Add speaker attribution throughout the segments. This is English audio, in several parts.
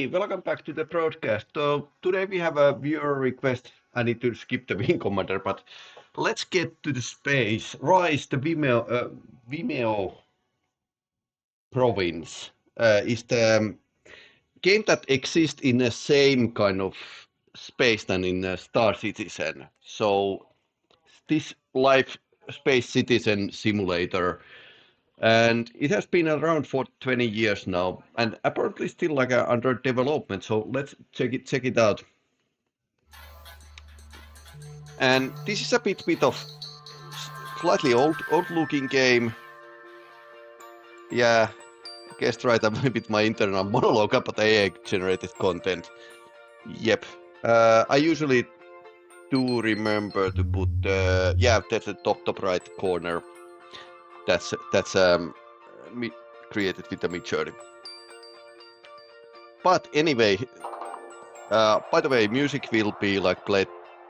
Speaker 1: Hey, welcome back to the broadcast. So today we have a viewer request. I need to skip the Wing Commander, but let's get to the space. Rise, the Vieneo Province is the game that exists in the same kind of space than in Star Citizen. So this life space citizen simulator, and it has been around for 20 years now, and apparently still like under development. So let's check it out. And this is a bit of slightly old looking game. Yeah, I guessed right. I'm a bit my internal monologue about AI generated content. Yep. I usually do remember to put yeah, that's the top right corner. That's created with the Midjourney. But anyway, by the way, music will be like played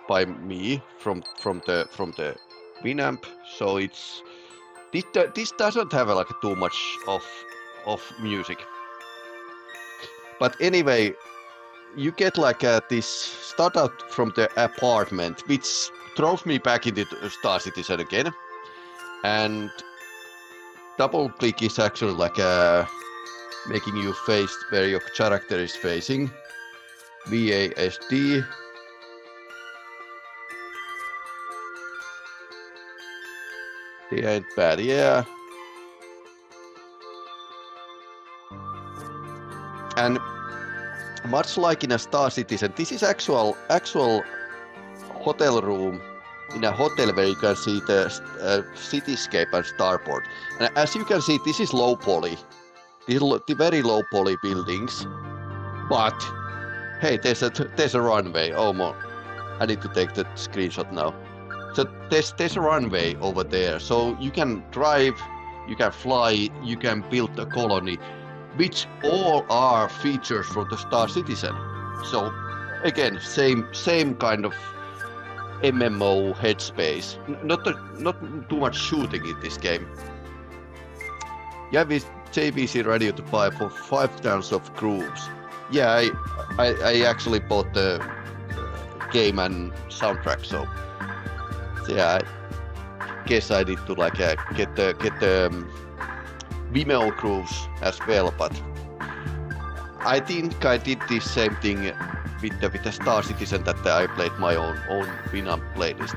Speaker 1: by me from the Winamp, so it's this doesn't have like too much of music. But anyway, you get like this start out from the apartment, which throws me back into Star Citizen again, and double click is actually like making you face where your character is facing. VASD. They ain't bad, yeah. And much like in a Star Citizen, this is actual hotel room in a hotel where you can see the cityscape and starboard. And as you can see, this is low poly. These are the very low poly buildings. But hey, there's a runway. Oh my! I need to take the screenshot now. So there's a runway over there. So you can drive, you can fly, you can build a colony, which all are features from the Star Citizen. So again, same kind of MMO headspace. Not too much shooting in this game. You have this JVC radio to buy for 5,000 grooves. Yeah, I actually bought the game and soundtrack, so yeah, I guess I need to like get the Vimeo grooves as well. But I think I did the same thing with the Star Citizen, that I played my own Winamp playlist.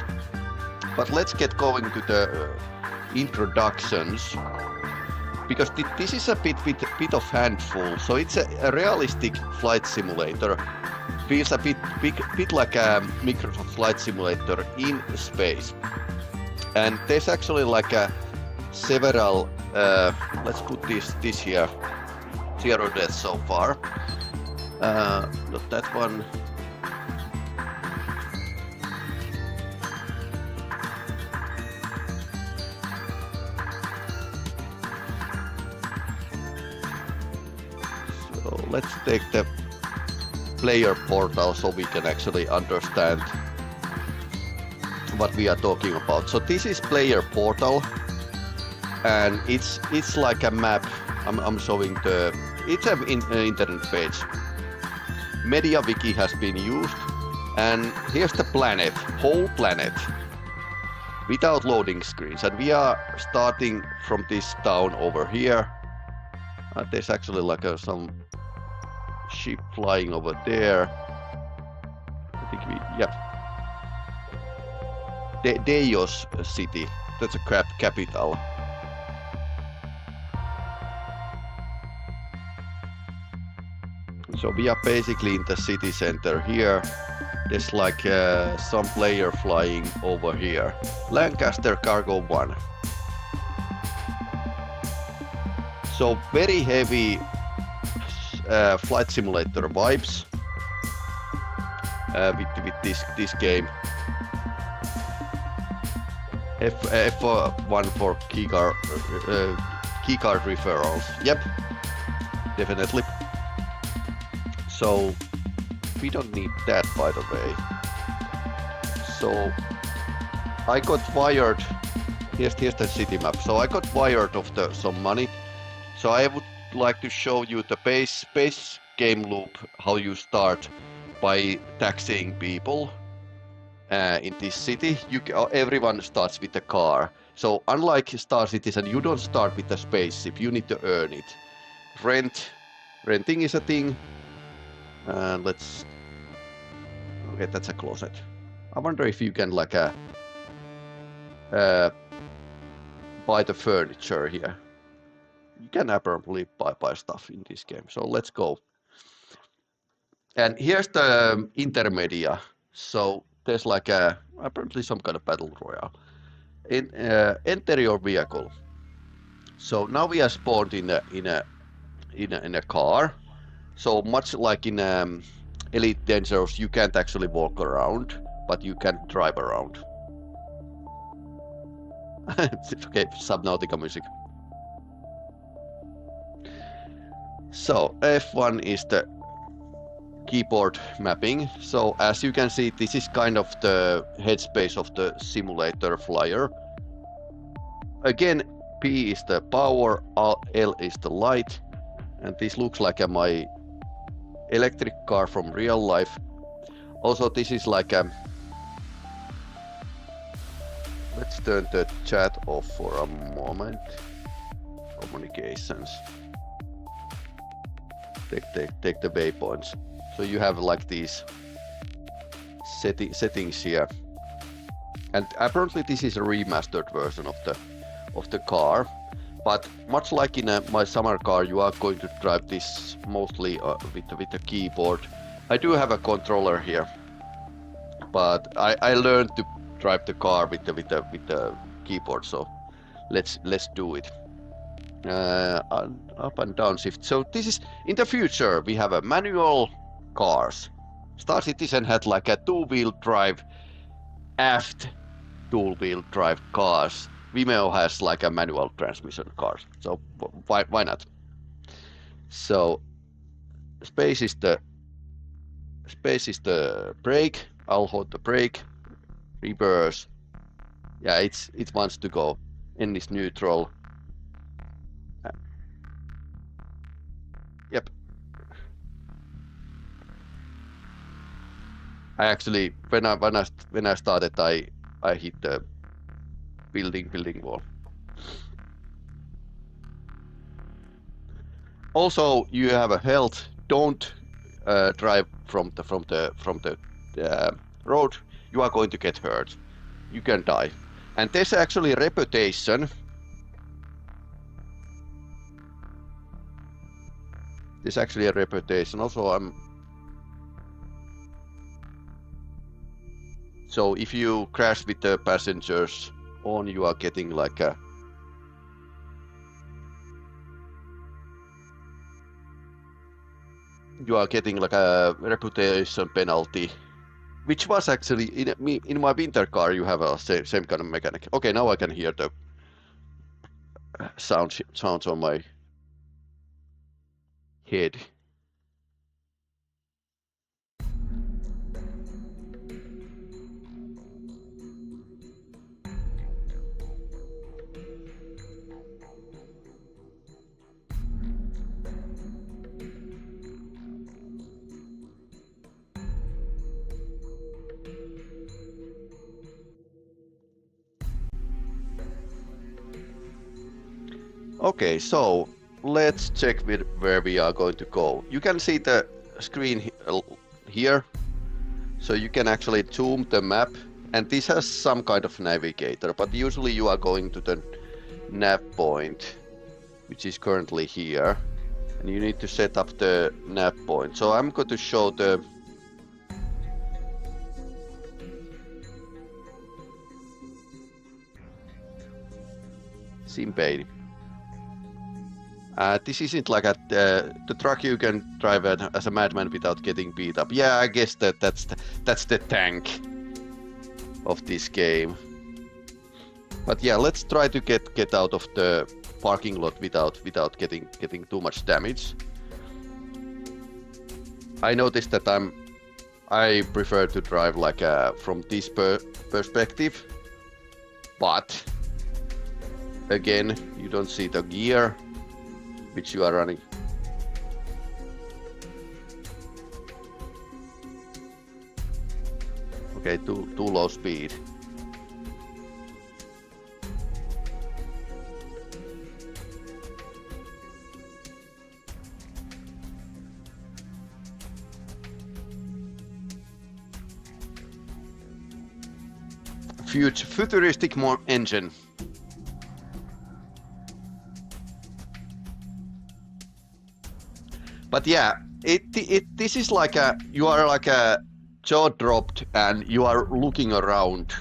Speaker 1: But let's get going to the introductions, because this is a bit of handful. So it's a realistic flight simulator. Feels a bit like a Microsoft Flight Simulator in space. And there's actually like several. Let's put this here. 0 deaths so far. Not that one. So let's take the player portal so we can actually understand what we are talking about. So this is player portal, and it's like a map. I'm showing it's an internet page. Media wiki has been used, and here's the planet, whole planet, without loading screens. And we are starting from this town over here. There's actually like some ship flying over there. I think Deos city. That's a capital. So we are basically in the city center here. There's like some player flying over here. Lancaster Cargo 1. So very heavy flight simulator vibes with this game. F1 for keycard referrals. Yep, definitely. So we don't need that, by the way. So I got wired. Here's the city map. So I got wired of some money. So I would like to show you the base game loop how you start by taxiing people in this city. Everyone starts with a car. So unlike Star Citizen, you don't start with a spaceship. You need to earn it. Renting is a thing. Let's. Okay, that's a closet. I wonder if you can like buy the furniture here. You can apparently buy stuff in this game. So let's go. And here's the Intermedia. So there's like apparently some kind of battle royale. Enter your vehicle. So now we are spawned in a car. So much like in Elite Dangerous, you can't actually walk around, but you can drive around. Okay, Subnautica music. So F1 is the keyboard mapping. So as you can see, this is kind of the headspace of the simulator flyer. Again, P is the power, L is the light, and this looks like my electric car from real life. Also, this is like a... Let's turn the chat off for a moment. Communications. Take the waypoints. So you have like these settings here. And apparently this is a remastered version of the car. But much like in my summer car, you are going to drive this mostly with the keyboard. I do have a controller here, but I learned to drive the car with the keyboard. So let's do it. Up and down shift. So this is in the future. We have a manual cars. Star Citizen had like a two-wheel drive, aft two-wheel drive cars. Vimeo has like a manual transmission cars, so why not? So space is the brake. I'll hold the brake. Reverse. Yeah, it wants to go. N is neutral. Yep. I actually when I started I hit the building wall. Also, you have a health. Don't drive from the road. You are going to get hurt. You can die. And there's actually a reputation. There's actually a reputation. Also, so if you crash with the passengers on, you are getting like a reputation penalty, which was actually in my winter car. You have a same kind of mechanic. Okay, now I can hear the sounds on my head. Okay, so let's check where we are going to go. You can see the screen here, so you can actually zoom the map, and this has some kind of navigator, but usually you are going to the nav point, which is currently here, and you need to set up the nav point. So I'm going to show the Simpei. This isn't like the truck you can drive as a madman without getting beat up. Yeah, I guess that's the tank of this game. But yeah, let's try to get out of the parking lot without getting too much damage. I noticed that I prefer to drive like from this perspective, but again, you don't see the gear which you are running. Okay, too low speed. Futuristic engine. But yeah, this is like you are like a jaw dropped and you are looking around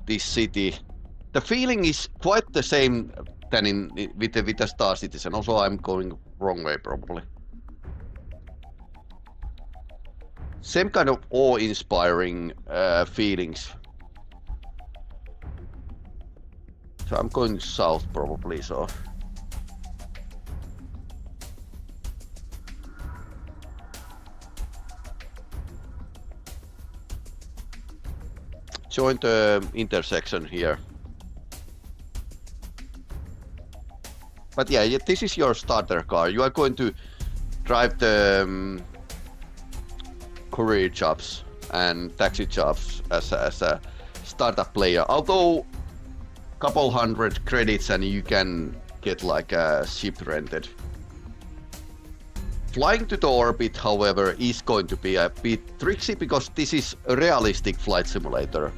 Speaker 1: this city. The feeling is quite the same than with the Star Citizen. Also, I'm going wrong way probably. Same kind of awe-inspiring feelings. So I'm going south probably, so. Join the intersection here. But yeah, this is your starter car. You are going to drive the career jobs and taxi jobs as a startup player. Although couple hundred credits and you can get like a ship rented. Flying to the orbit, however, is going to be a bit tricky because this is a realistic flight simulator.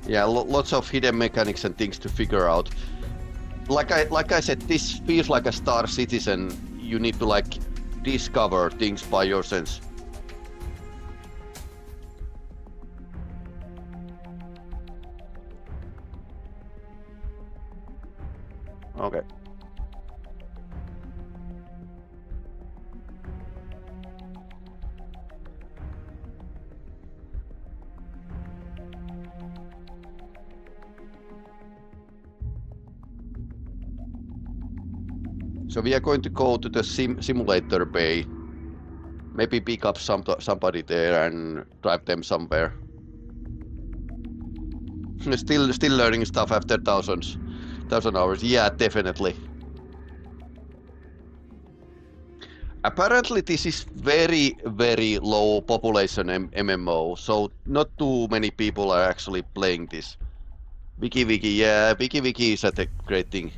Speaker 1: Yeah, lots of hidden mechanics and things to figure out. Like I said, this feels like a Star Citizen. You need to like discover things by your sense. Okay. So we are going to go to the simulator bay. Maybe pick up somebody there and drive them somewhere. Still learning stuff after thousand hours. Yeah, definitely. Apparently this is very low population MMO, so not too many people are actually playing this. Wiki, yeah, Wiki is a great thing.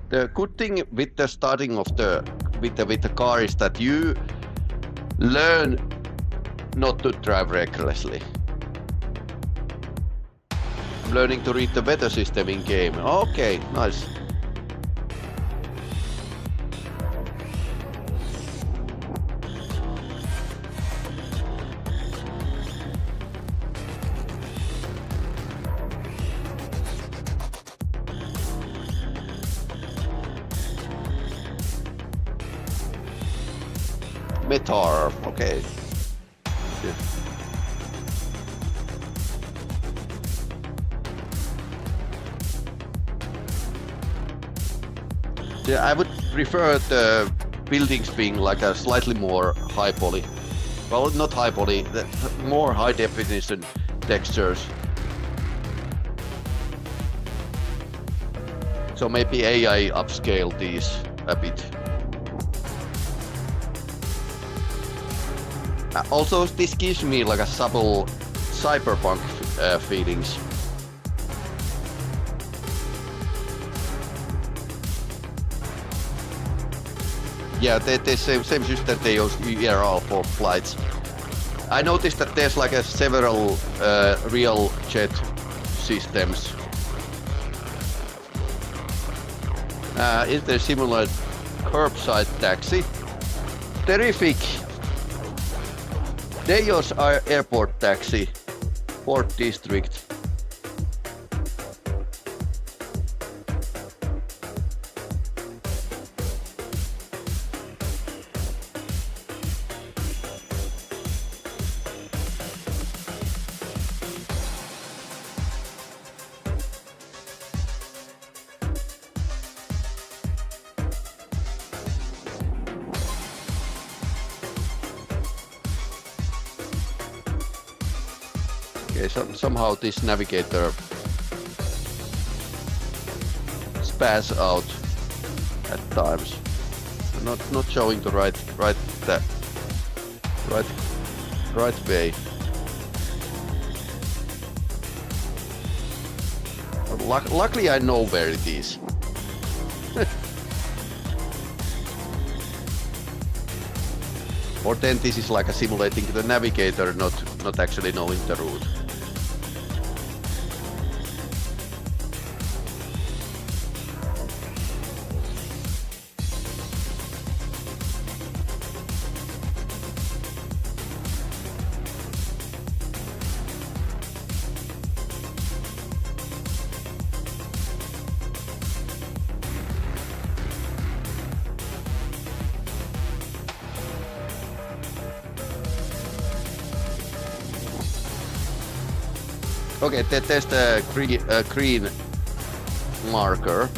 Speaker 1: The good thing with the starting of with the car is that you learn not to drive recklessly. I'm learning to read the weather system in game. Okay, nice. Metar, okay. Yeah, I would prefer the buildings being like a slightly more high poly. Well, not high poly, more high definition textures. So maybe AI upscale these a bit. Also, this gives me like a subtle cyberpunk feelings. Yeah, the same system they use ERL for flights. I noticed that there's like several real jet systems. Is there similar curbside taxi? Terrific! Deos Airport Taxi, Port District. Okay, somehow this navigator spaz out at times. Not showing the right way. Luckily I know where it is. Or then this is like a simulating the navigator, not actually knowing the route. Okay, there's the green marker.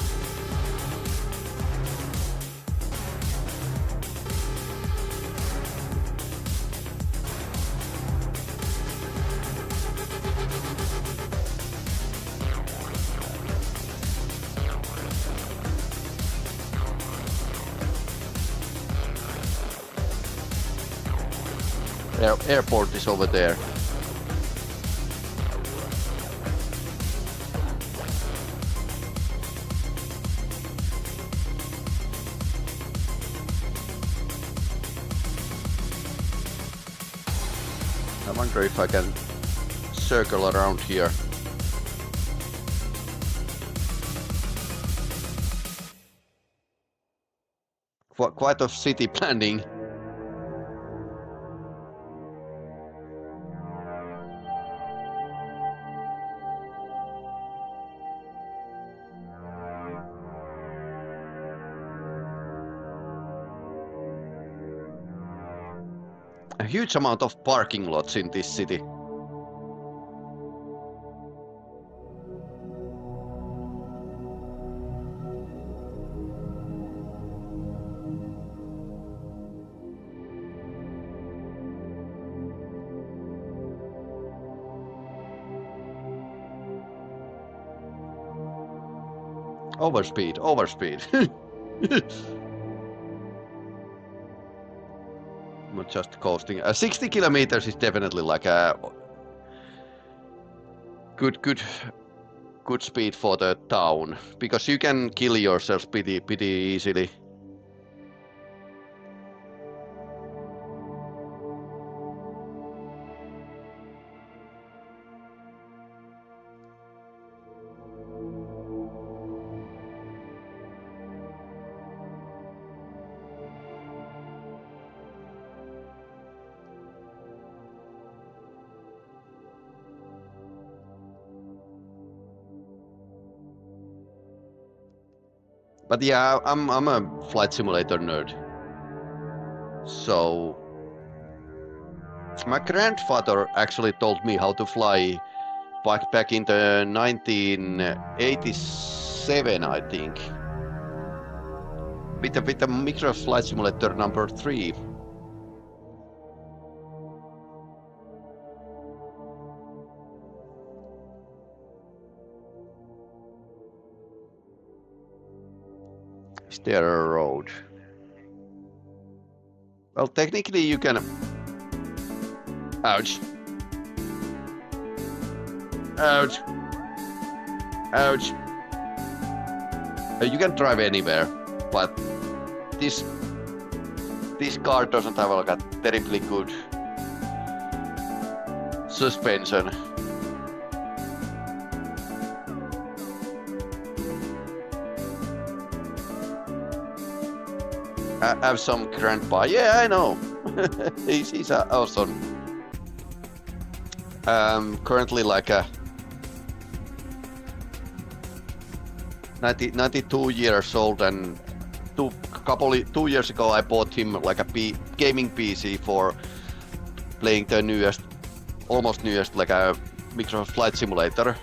Speaker 1: Airport is over there. I wonder if I can circle around here. Quite a city planning. A huge amount of parking lots in this city. Overspeed. Not just coasting. 60 kilometers is definitely like a good speed for the town, because you can kill yourself pretty easily. But yeah, I'm a flight simulator nerd. So my grandfather actually told me how to fly back in the 1987, I think. With the Microsoft Flight Simulator number 3. Is there a road? Well, technically you can... Ouch. Ouch. Ouch. You can drive anywhere, but this car doesn't have like a terribly good suspension. I have some grandpa. Yeah, I know. he's awesome. Currently like a 92 years old, and 2 years ago I bought him like a gaming PC for playing the almost newest like a Microsoft Flight Simulator.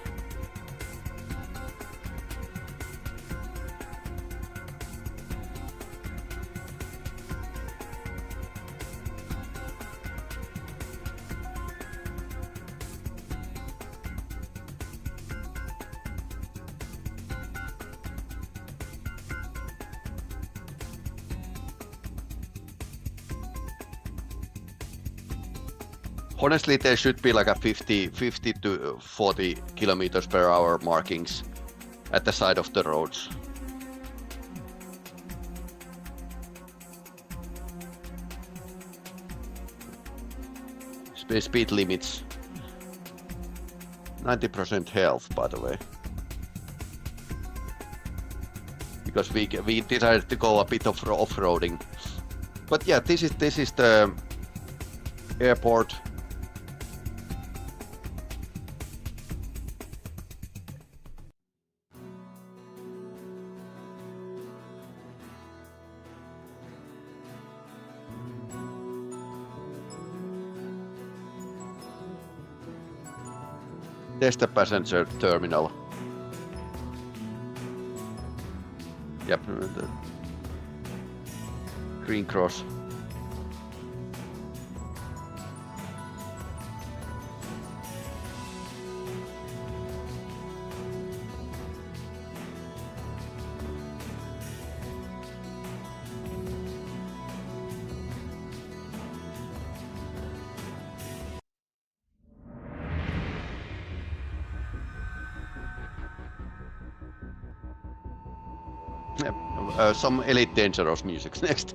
Speaker 1: Honestly, there should be like a 50 to 40 kilometers per hour markings at the side of the roads. Speed limits. 90% health, by the way. Because we decided to go a bit of off-roading. But yeah, this is the airport. Tästä passenger terminal. Yep, the green cross. Some Elite Dangerous music next.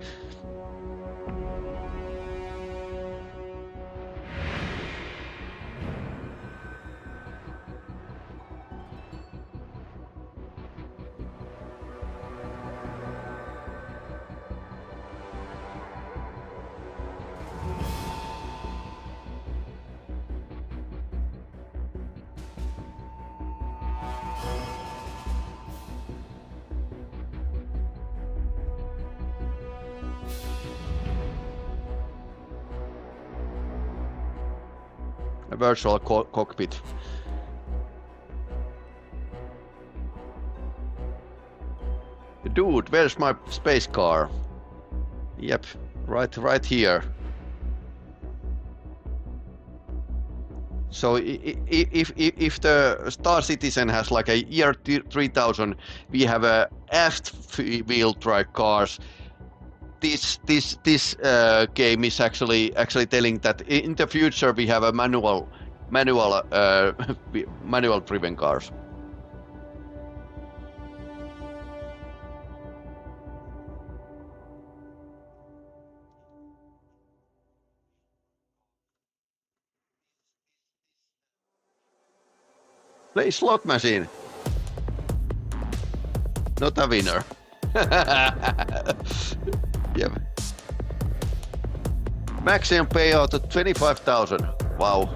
Speaker 1: A virtual cockpit. Dude, where's my space car? Yep, right here. So if the Star Citizen has like a year 3000, we have a aft-wheel drive cars. This game is actually telling that in the future we have a manual driven cars. Play slot machine. Not a winner. Yep. Maximum payout at 25,000. Wow.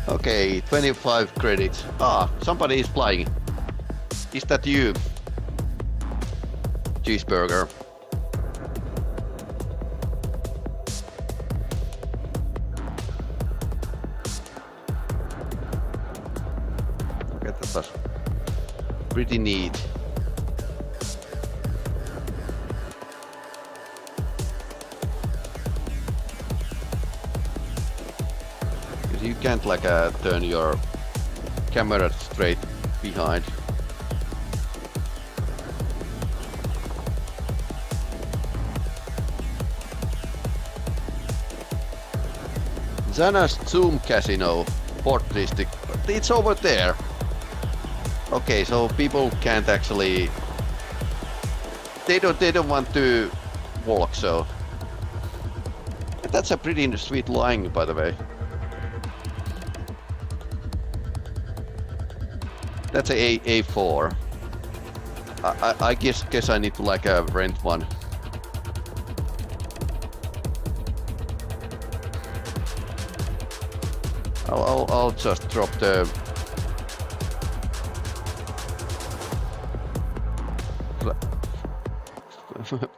Speaker 1: Okay, 25 credits. Ah, somebody is flying. Is that you? Cheeseburger. Okay, that was pretty neat. You can't like turn your camera straight behind. Zana's Zoom Casino Port District, but it's over there. Okay, so people can't actually. They don't want to walk, so that's a pretty sweet line, by the way. That's a A4. I guess I need to like rent one. I'll just drop the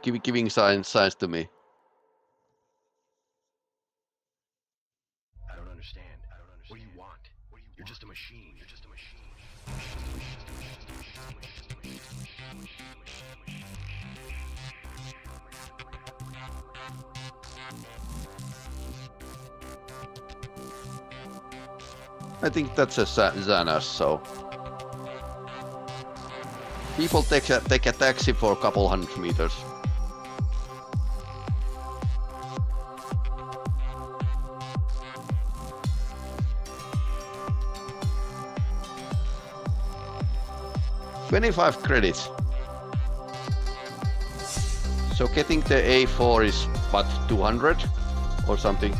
Speaker 1: giving signs to me.
Speaker 2: I don't understand. What do you want? You're just a machine.
Speaker 1: I think that's a Xanas, so people take a taxi for a couple 100 meters. $25 credits. So getting the A4 is what, 200 or something?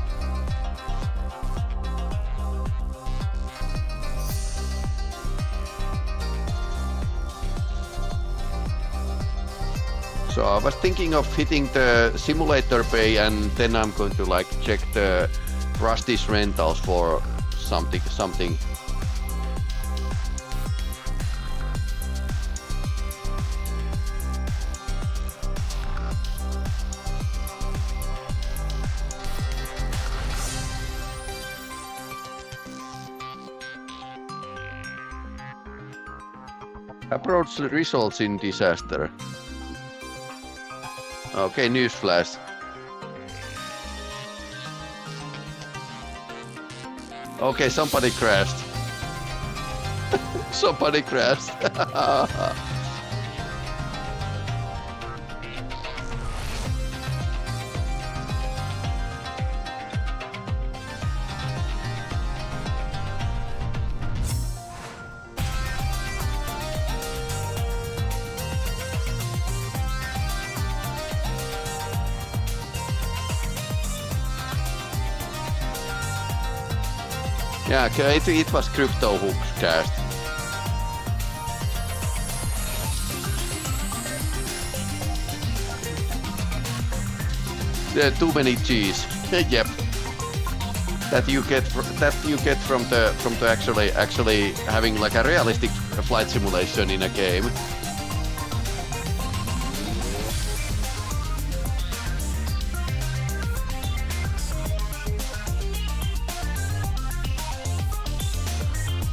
Speaker 1: So I was thinking of hitting the simulator bay, and then I'm going to like check the Rusty's rentals for something. Approach the results in disaster. Okay, newsflash. Okay, somebody crashed. Somebody crashed. Yeah, it was Crypto Hooks cast. There are too many G's. Yep. That you get from the actually having like a realistic flight simulation in a game.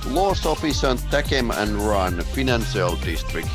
Speaker 1: Laws office on Takem and Run, Financial District.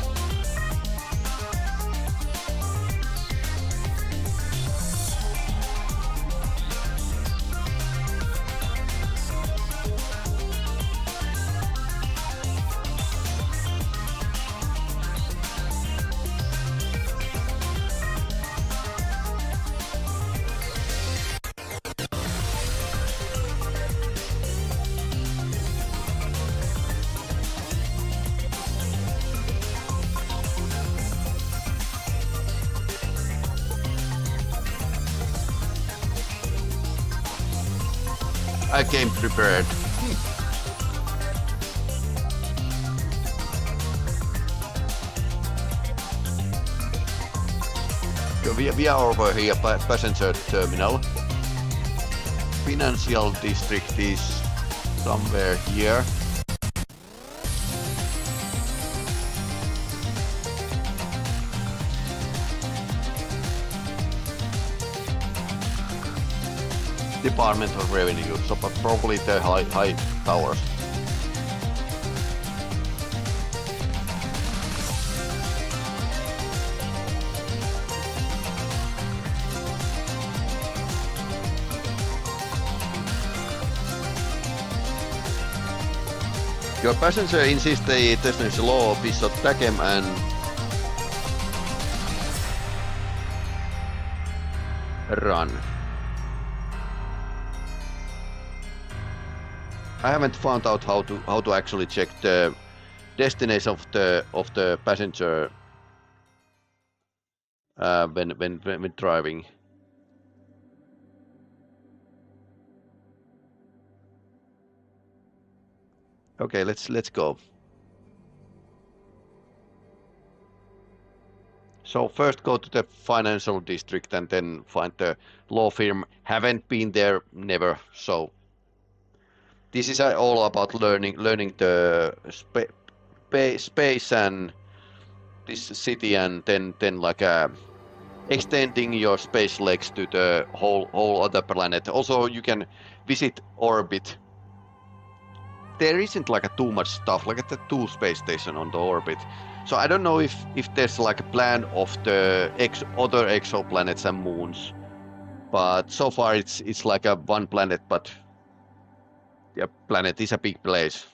Speaker 1: I came prepared. We are over here by passenger terminal. Financial district is somewhere here. Department of Revenue, so probably the high towers. Your passenger insists the destination law office of Takem and Run. I haven't found out how to actually check the destination of the passenger when driving. Okay, let's go. So first go to the financial district and then find the law firm. Haven't been there, never. So This is all about learning the space and this city, and then like extending your space legs to the whole other planet. Also, you can visit orbit. There isn't like too much stuff, like the 2 space station on the orbit. So I don't know if there's like a plan of the other exoplanets and moons, but so far it's like a one planet, but the planet is a big place.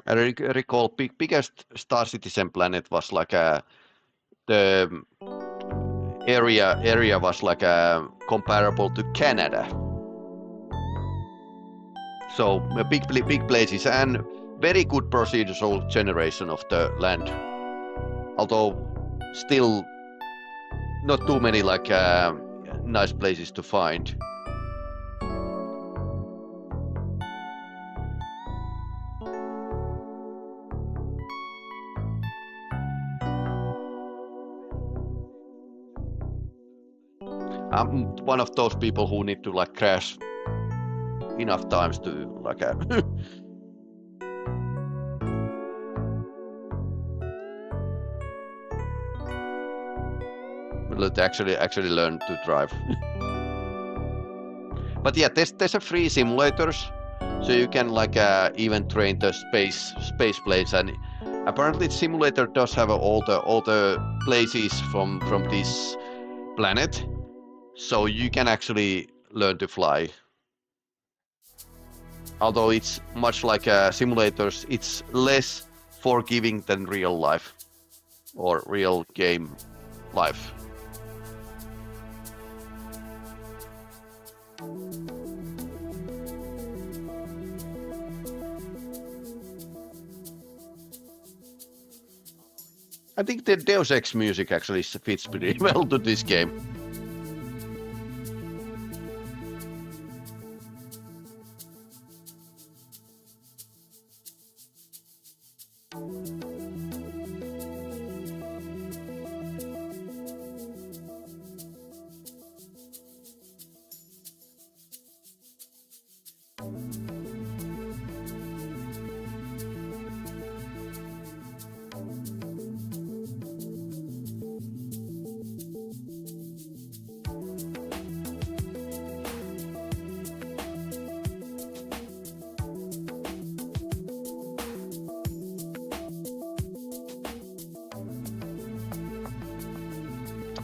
Speaker 1: I recall biggest Star Citizen planet was like the area was like comparable to Canada. So big places and very good procedural generation of the land. Although still not too many like nice places to find. I'm one of those people who need to like crash enough times to like actually learn to drive. But yeah, there's a free simulators, so you can like even train the space planes, and apparently the simulator does have all the places from this planet, so you can actually learn to fly. Although it's much like simulators, it's less forgiving than real life or real game life. I think the Deus Ex music actually fits pretty well to this game.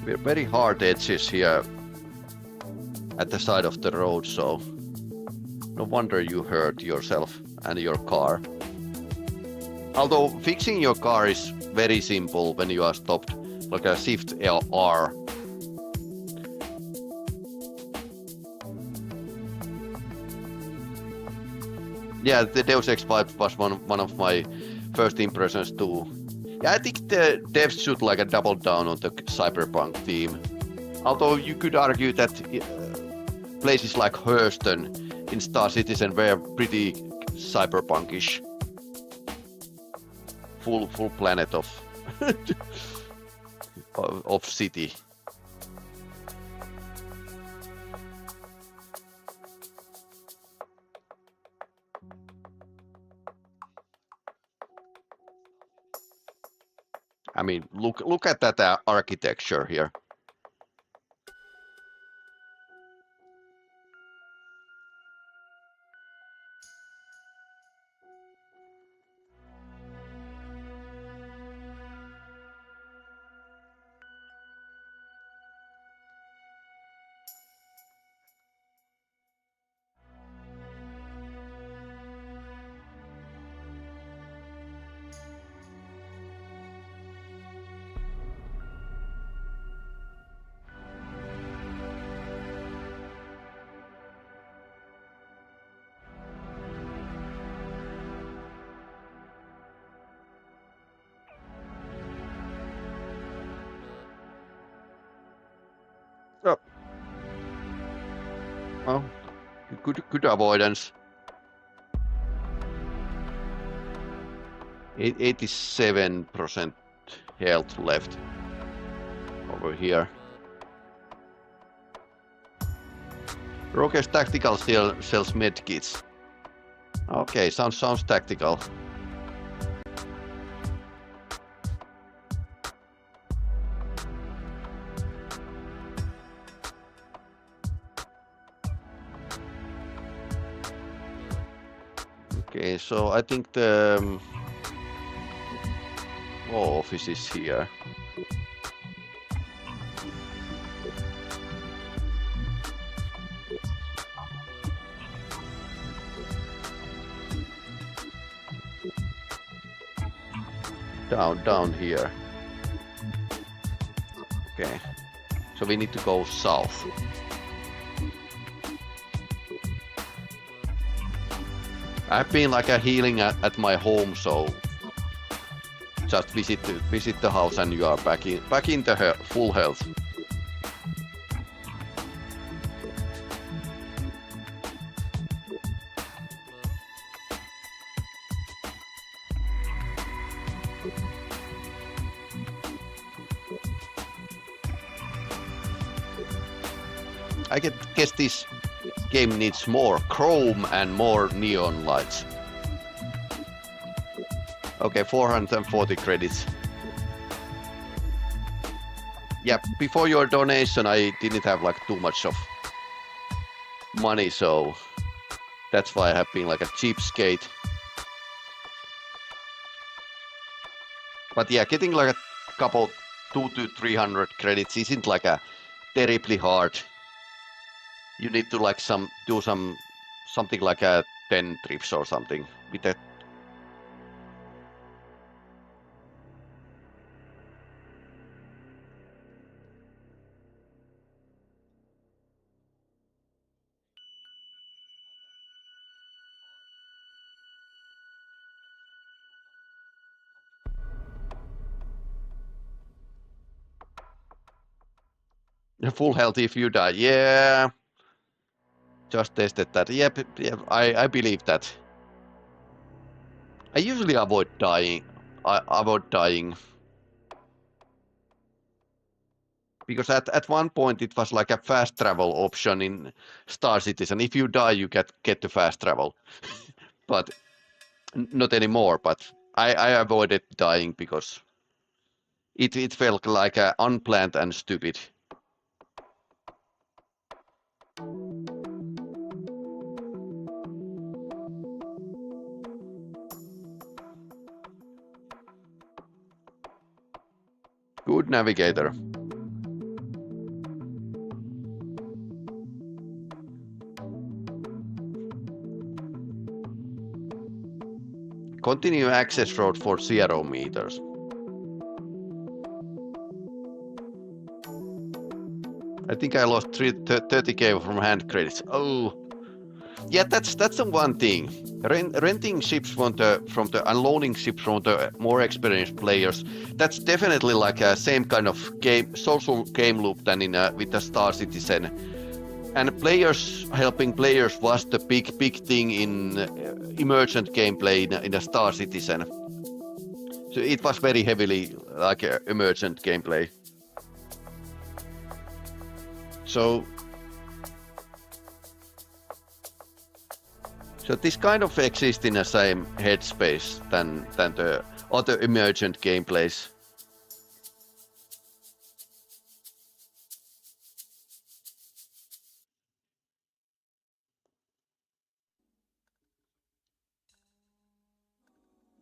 Speaker 1: We're very hard edges here at the side of the road, so no wonder you hurt yourself and your car. Although fixing your car is very simple when you are stopped, like a Shift R. Yeah, the Deus Ex vibe was one of my first impressions too. Yeah, I think the devs should like double down on the cyberpunk theme. Although you could argue that places like Hurston in Star Citizen were pretty cyberpunkish. Full planet of of city. I mean, look at that architecture here. Oh. Well, good avoidance. 87% health left over here. Rogue's tactical sells medkits. Okay, sounds tactical. Okay, so I think the office is here. Down here. Okay, so we need to go south. I've been like a healing at my home, so just visit the house and you are back in the full health. I guess this game needs more chrome and more neon lights. Okay, 440 credits. Yeah, before your donation I didn't have like too much of money, so that's why I have been like a cheapskate. But yeah, getting like a couple 200 to 300 credits isn't like a terribly hard. You need to like do something like a 10 trips or something with that. Full health if you die. Yeah. Just tested that. Yep, I believe that. I usually avoid dying. I avoid dying. Because at one point it was like a fast travel option in Star Citizen. If you die, you get to fast travel. But not anymore. But I avoided dying because it felt like unplanned and stupid. Good navigator. Continue access road for 0 meters. I think I lost 30k from hand credits. Oh, yeah, that's the one thing. Renting ships from the unloading ships from the more experienced players. That's definitely like a same kind of social game loop than with the Star Citizen. And players helping players was the big thing in emergent gameplay in the Star Citizen. So it was very heavily like emergent gameplay. So this kind of exists in the same headspace than the other emergent gameplays.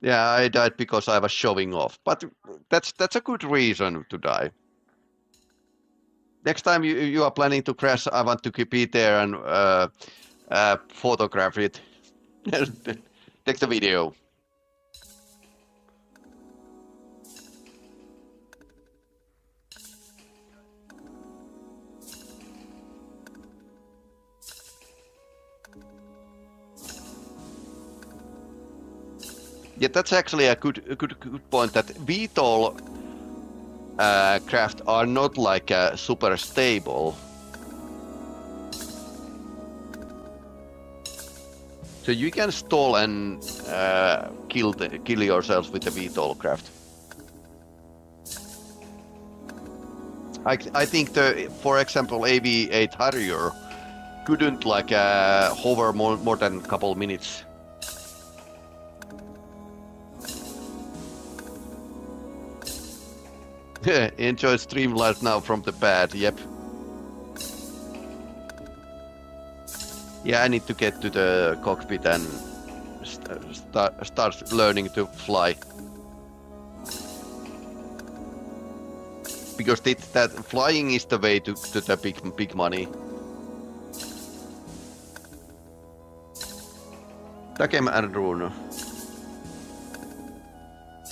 Speaker 1: Yeah, I died because I was showing off, but that's a good reason to die. Next time you are planning to crash, I want to be there and photograph it. Take the video. Yeah, that's actually a good point. That VTOL craft are not like super stable. So you can stall and kill yourself with the VTOL craft. I think for example, AV8 Harrier couldn't like hover more than a couple minutes. Enjoy Streamlight now from the pad. Yep. Yeah, I need to get to the cockpit and start learning to fly. Because that flying is the way to the big money. Takem and Rune.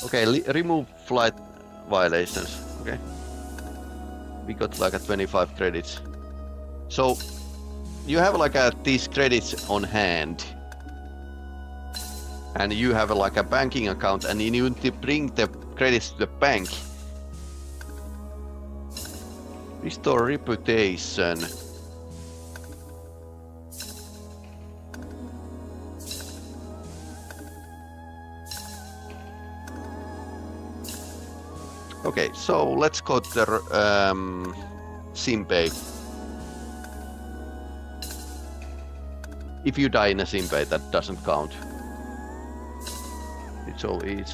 Speaker 1: Okay, remove flight violations. Okay. We got like a 25 credits. So you have like these credits on hand. And you have like a banking account and you need to bring the credits to the bank. Restore reputation. Okay, so let's go to the sim bay. If you die in a sim bay, that doesn't count. It's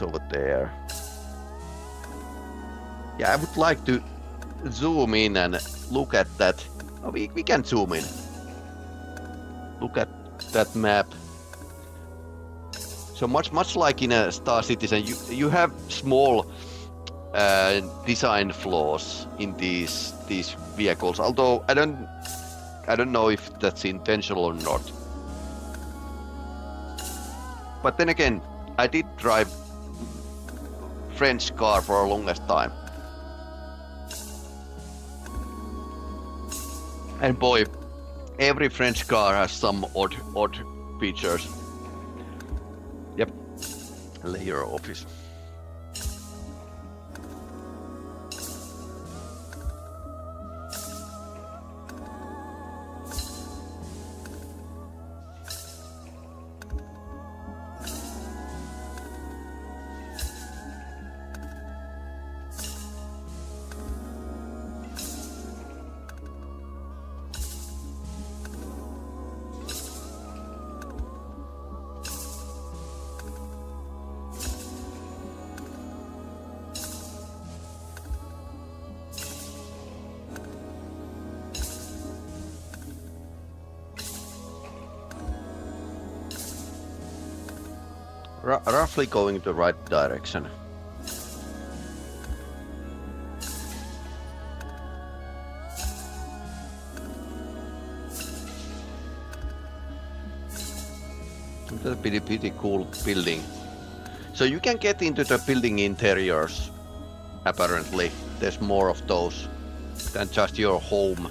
Speaker 1: over there. Yeah, I would like to zoom in and look at that. Oh, we can zoom in. Look at that map. So much like in a Star Citizen, you have small design flaws in these vehicles. Although I don't know if that's intentional or not. But then again, I did drive French car for a longest time. And boy, every French car has some odd features. Yep. Layer office. Roughly going in the right direction. It's a pretty cool building. So you can get into the building interiors, apparently. There's more of those than just your home.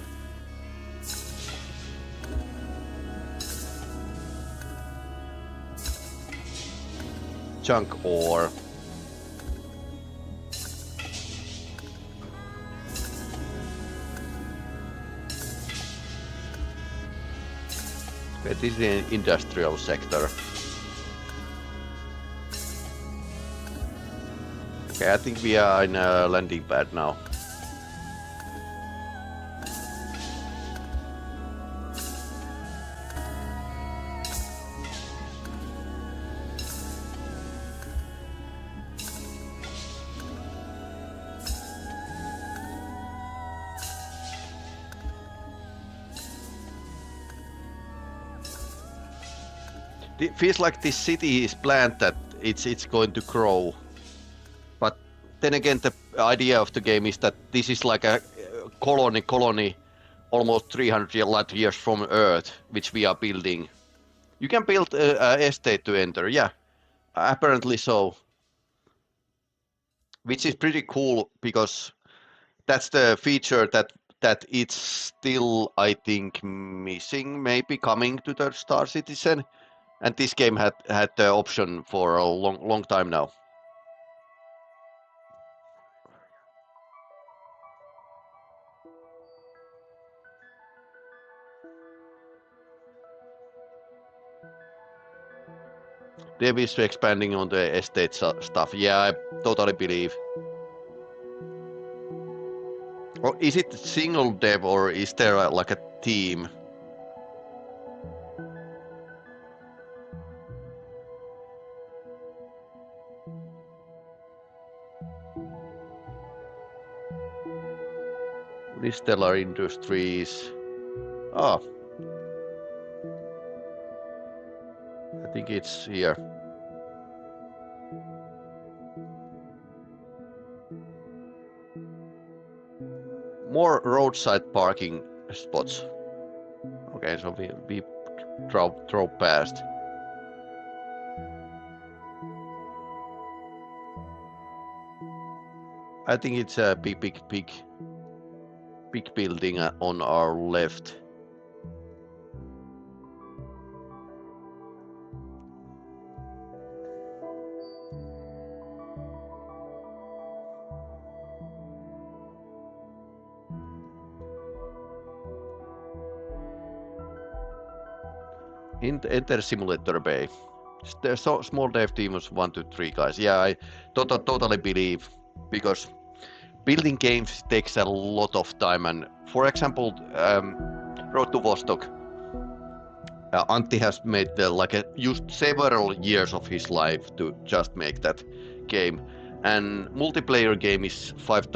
Speaker 1: Junk ore. Okay, this is the industrial sector. Okay, I think we are in a landing pad now. It feels like this city is planned that it's going to grow. But then again, the idea of the game is that this is like a colony almost 300 light years from Earth, which we are building. You can build an estate to enter, yeah, apparently so. Which is pretty cool because that's the feature that it's still, I think, missing, maybe coming to the Star Citizen. And this game had the option for a long time now. Dev is expanding on the estate stuff. Yeah, I totally believe. Or is it single dev or is there like a team? Unistellar Industries. Oh. I think it's here. More roadside parking spots. Okay, so we drove past. I think it's a big building on our left. Enter simulator bay. There's so small dev team was 1 to 3 guys. Yeah, I totally believe, because building games takes a lot of time. And for example, Road to Vostok, Antti has made used several years of his life to just make that game. And multiplayer game is 5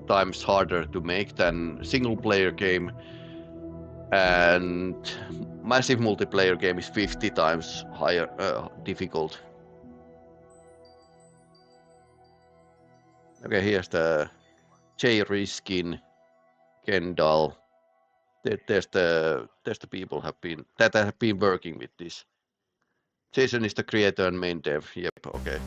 Speaker 1: times harder to make than single player game. And massive multiplayer game is 50 times higher difficult. Okay, here's the J. Riskin, Kendall. There's the people that have been working with this. Jason is the creator and main dev. Yep, okay.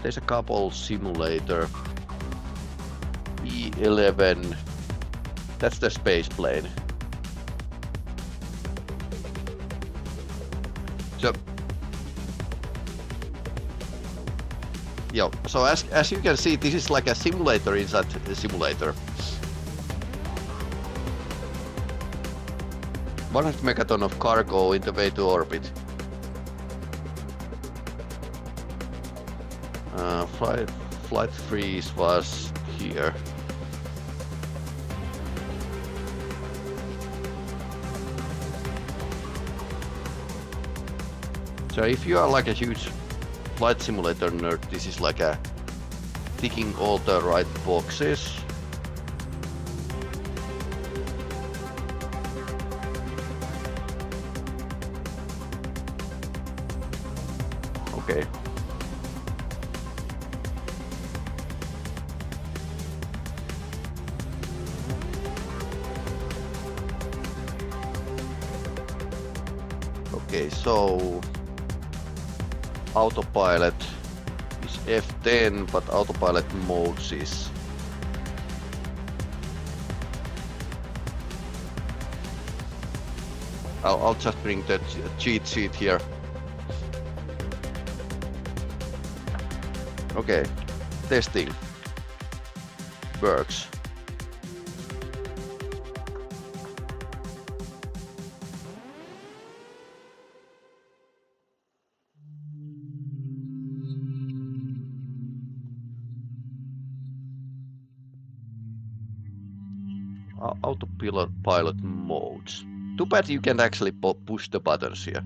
Speaker 1: There's a couple simulator. E11. That's the space plane. So yeah, so as you can see, this is like a simulator inside the simulator. 100 megaton of cargo in the way to orbit. Flight freeze was here. So if you are like a huge flight simulator nerd, this is like a ticking all the right boxes. Okay. Okay, so autopilot is F10, but autopilot modes is I'll just bring the cheat sheet here. Okay, testing works. Autopilot modes. Too bad you can't actually push the buttons here.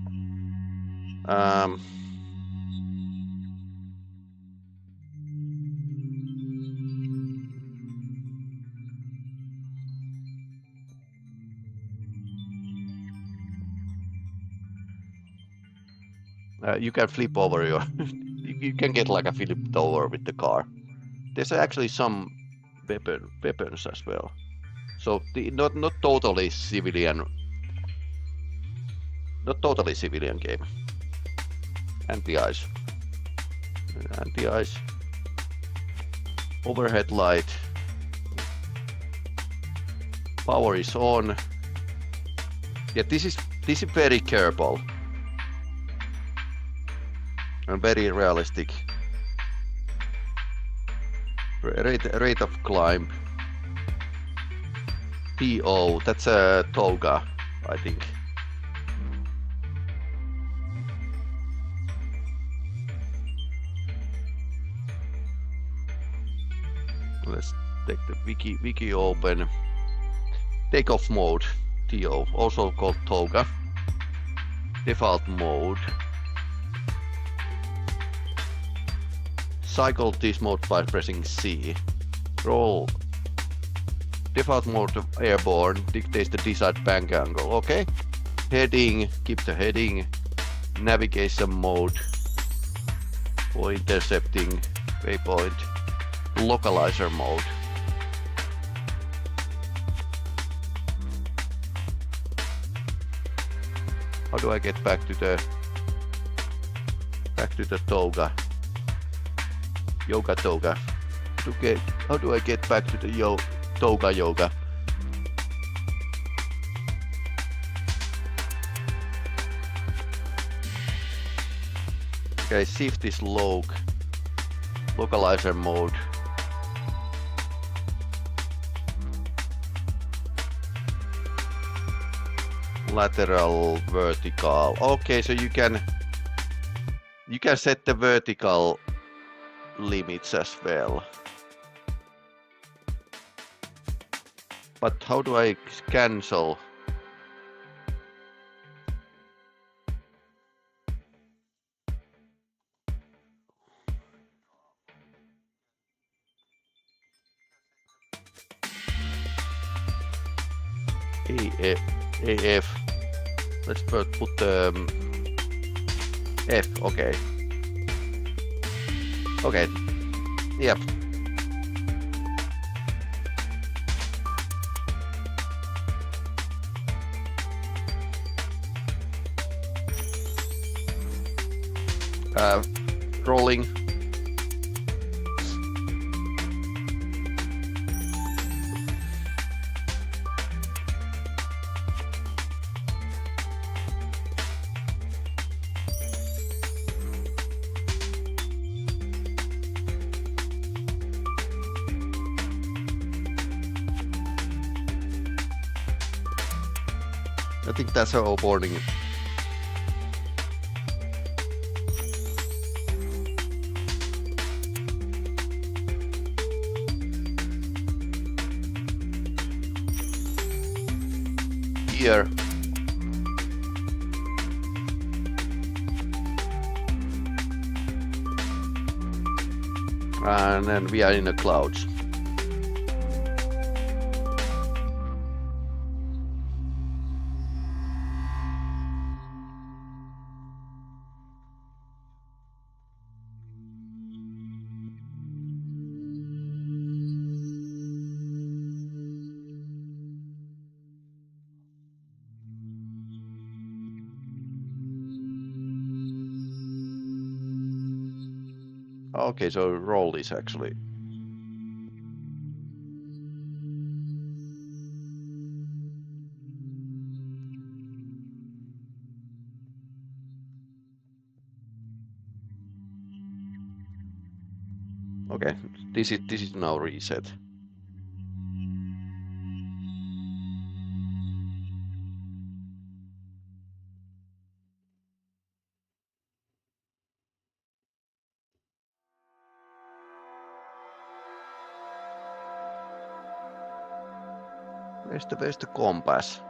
Speaker 1: You can flip over your. You can get like a flipped over with the car. There's actually some weapons as well. So not totally civilian. Not totally civilian game. Anti-ice. Anti-ice. Overhead light. Power is on. Yeah, this is very careful. And very realistic. Rate of climb. TO, that's a toga. I think. Let's take the wiki open. Takeoff mode, TO, also called toga. Default mode. Cycle this mode by pressing C. Roll. Default mode of airborne dictates the desired bank angle. Okay. Heading, keep the heading. Navigation mode for intercepting waypoint. Localizer mode. How do I get back to the toga? Yoga toga. How do I get back to the toga yoga? Okay, shift is localizer mode. Lateral, vertical. Okay, so you can set the vertical limits as well. But how do I cancel? AF. Let's put F. Okay. Okay. Yep. Rolling. I think that's our boarding. Here. And then we are in the clouds. Okay, so roll is actually. Okay, this is now reset. Where's the compass?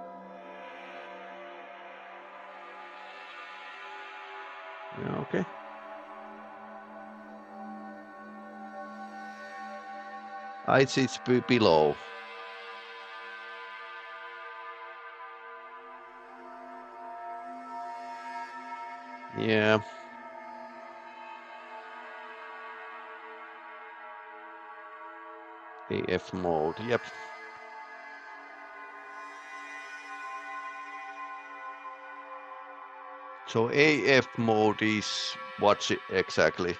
Speaker 1: Yeah, okay. It's below. Yeah. AF mode. Yep. So AF mode is what's it exactly?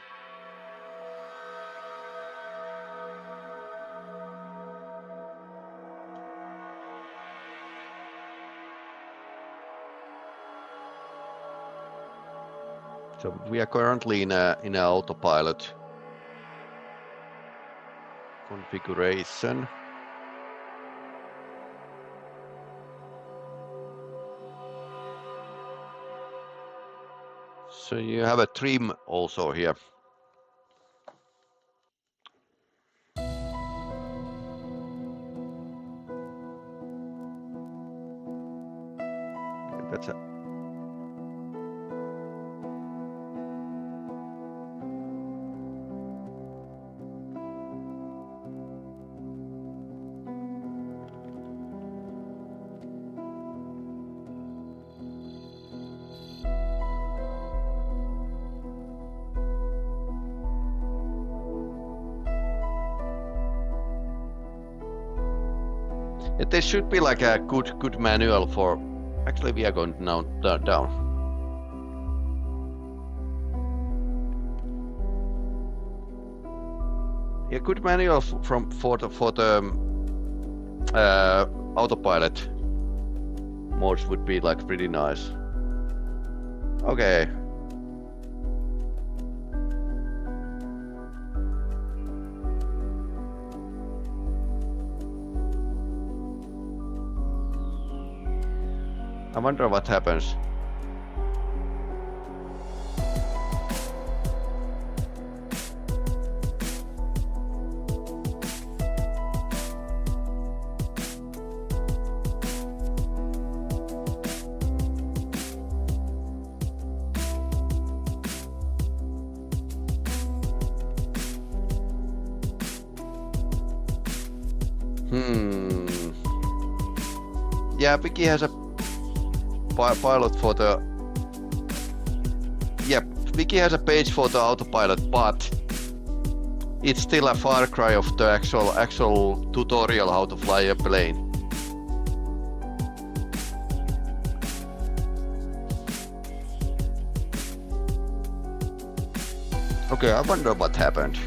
Speaker 1: So we are currently in a autopilot configuration. So you have a trim also here. That's a there should be like a good manual for. Actually, we are going now down. Yeah, good manual for the autopilot modes would be like pretty nice. Okay. I wonder what happens. Yeah, Vicky has a pilot for the. Yeah, Vicky has a page for the autopilot, but it's still a far cry of the actual tutorial how to fly a plane. Okay, I wonder what happened.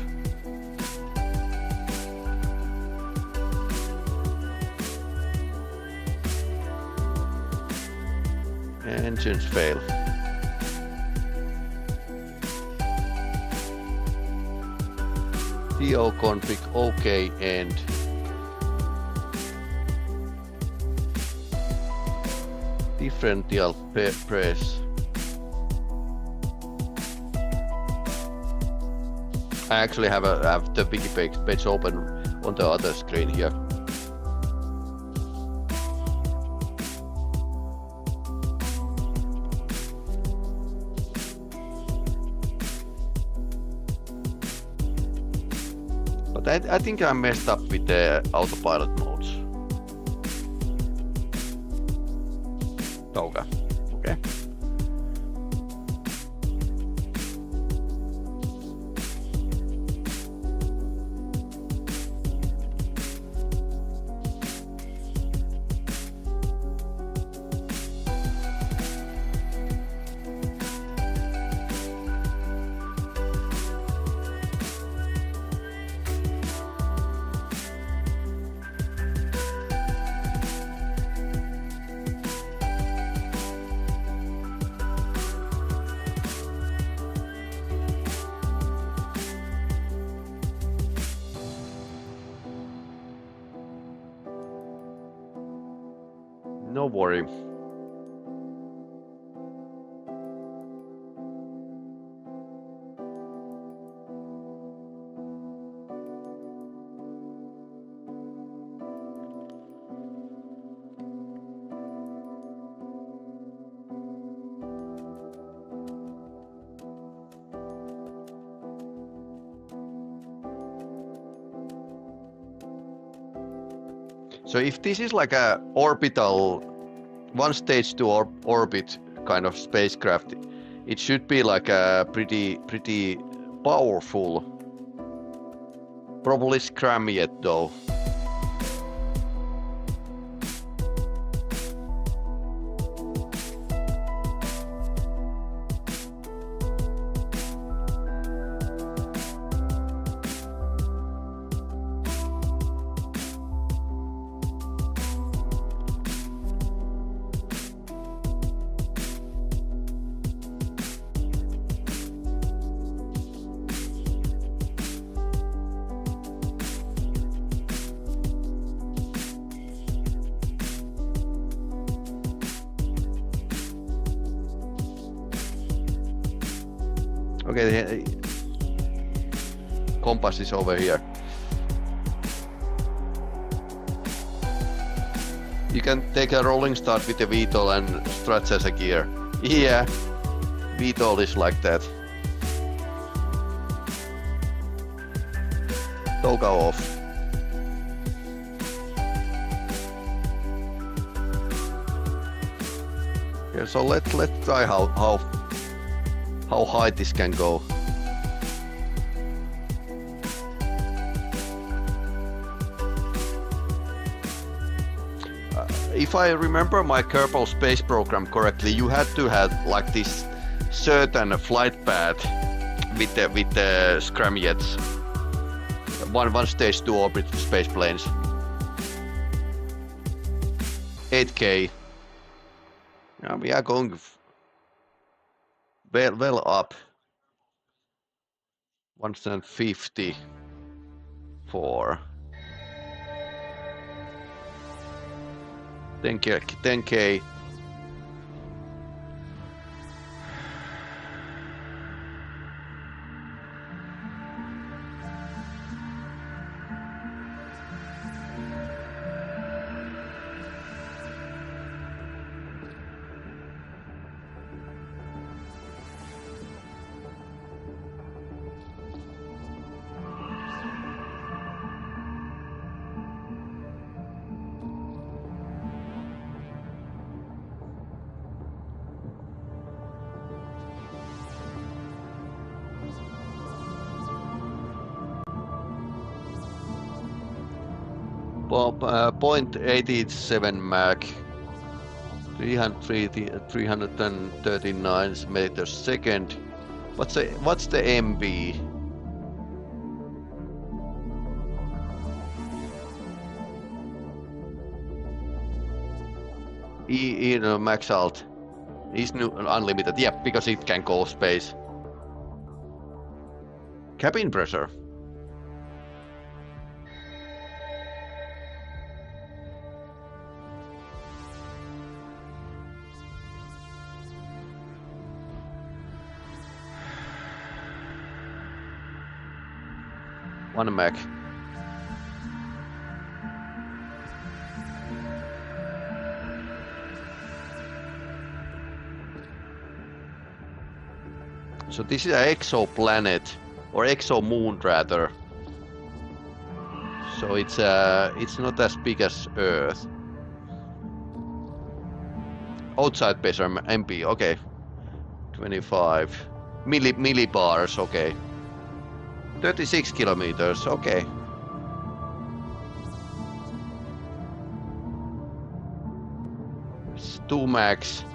Speaker 1: Engines fail. TO config OK and differential press. I actually have the Wiki page open on the other screen here. I think I messed up with the autopilot modes. Okay. No worry. So if this is like a orbital, one stage to orbit kind of spacecraft, it should be like a pretty powerful. Probably scram yet though. Okay, compass is over here. You can take a rolling start with the VTOL and stretch as a gear. Yeah, VTOL is like that. Toga off. Yeah, so let's try how high this can go. If I remember my Kerbal Space program correctly, you had to have like this certain flight path with the scramjets. One stage to orbit space planes. 8K. Yeah, we are going well up. 154. 10K. Well, 0.87 Mach, 339 meters second. What's the MB? No, max alt is unlimited. Yeah, because it can go space. Cabin pressure. One Mach. So this is an exoplanet or exomoon rather. So it's not as big as Earth. Outside base MP, okay. 25 millibars, okay. 36 kilometers, okay. It's 2 max.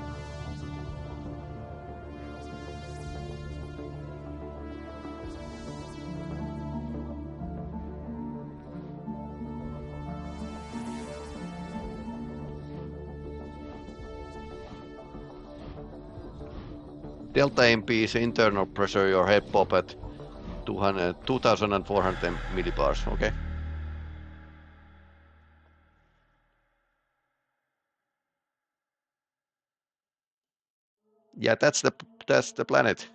Speaker 1: Delta MP is internal pressure, your head pop at 2,400 millibars, okay. Yeah, that's the planet.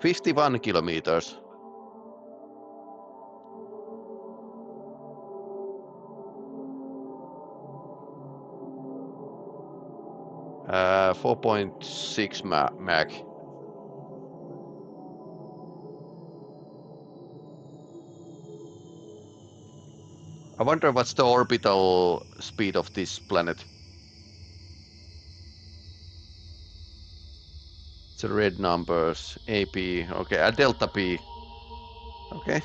Speaker 1: $51 kilometers. Uh, 4.6 Mach. I wonder what's the orbital speed of this planet. It's the red numbers. AP, okay, delta P. Okay.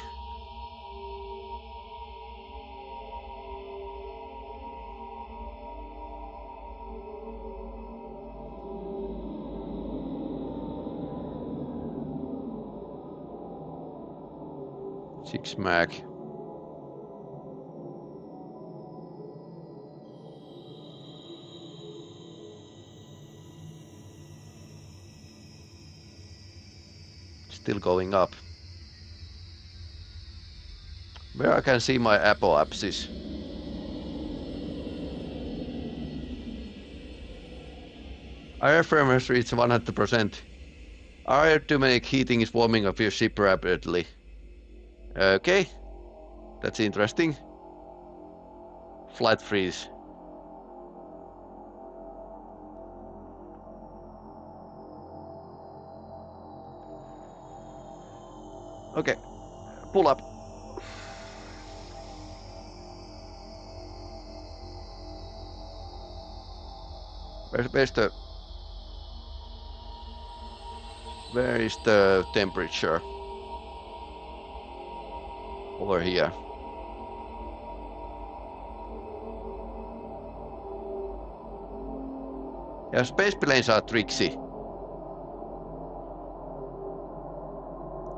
Speaker 1: Six Mach. Still going up. Where I can see my apoapsis. Airframe has reached 100%. Aerodynamic heating is warming up your ship rapidly. Okay, that's interesting. Flight freeze. Okay, pull up. Where is the temperature? Over here. Yeah, space planes are tricksy.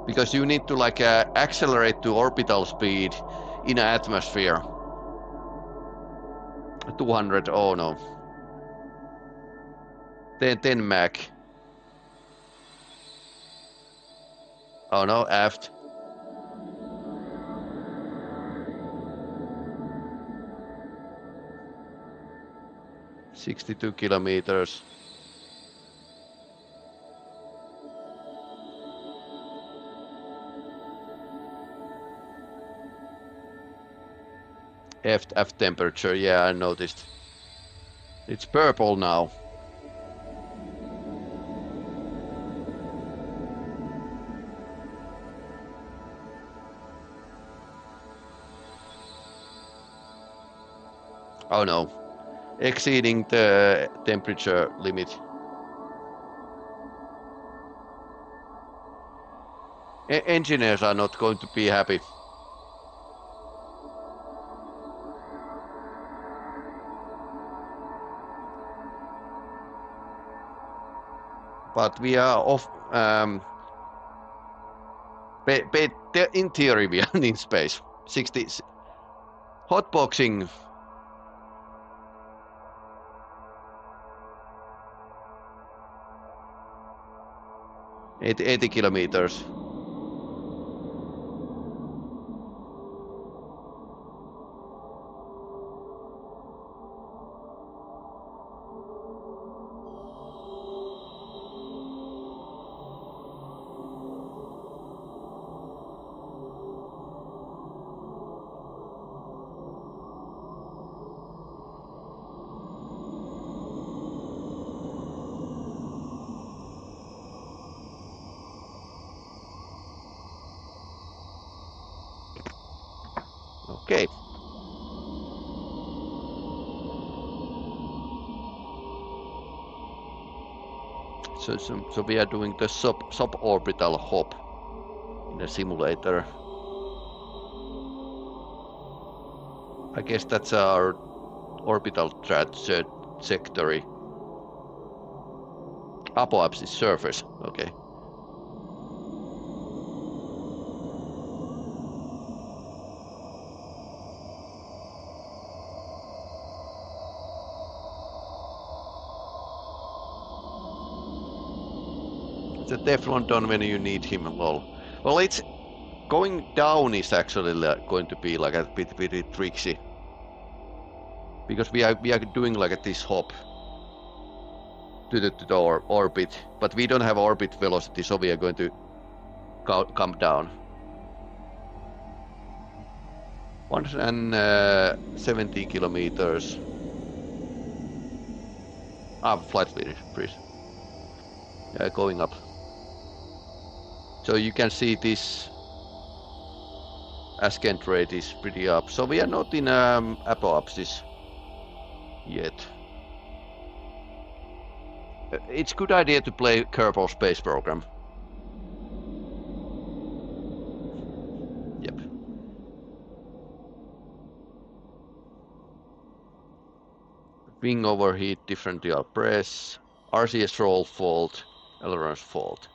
Speaker 1: Because you need to like accelerate to orbital speed in an atmosphere. 200, oh no. 10 Mach. Oh no, aft. $62 kilometers. Aft temperature, yeah, I noticed. It's purple now. Oh no. Exceeding the temperature limit. Engineers are not going to be happy. But we are off. In theory, we are in space. 60. Hotboxing. At 80 kilometers. Okay. So we are doing the suborbital hop in a simulator. I guess that's our orbital trajectory. Apoapsis surface. Okay. The Teflon Don when you need him, lol. Well, it's going down is actually going to be like a bit tricksy. Because we are doing like this hop to the orbit, but we don't have orbit velocity, so we are going to come down. 170 kilometers. Flight freeze. Yeah, going up. So you can see this ascent rate is pretty up. So we are not in apoapsis yet. It's good idea to play Kerbal Space Program. Yep. Wing overheat, differential press, RCS roll fault, ailerons fault.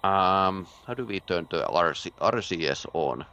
Speaker 1: How do we turn the RCS on?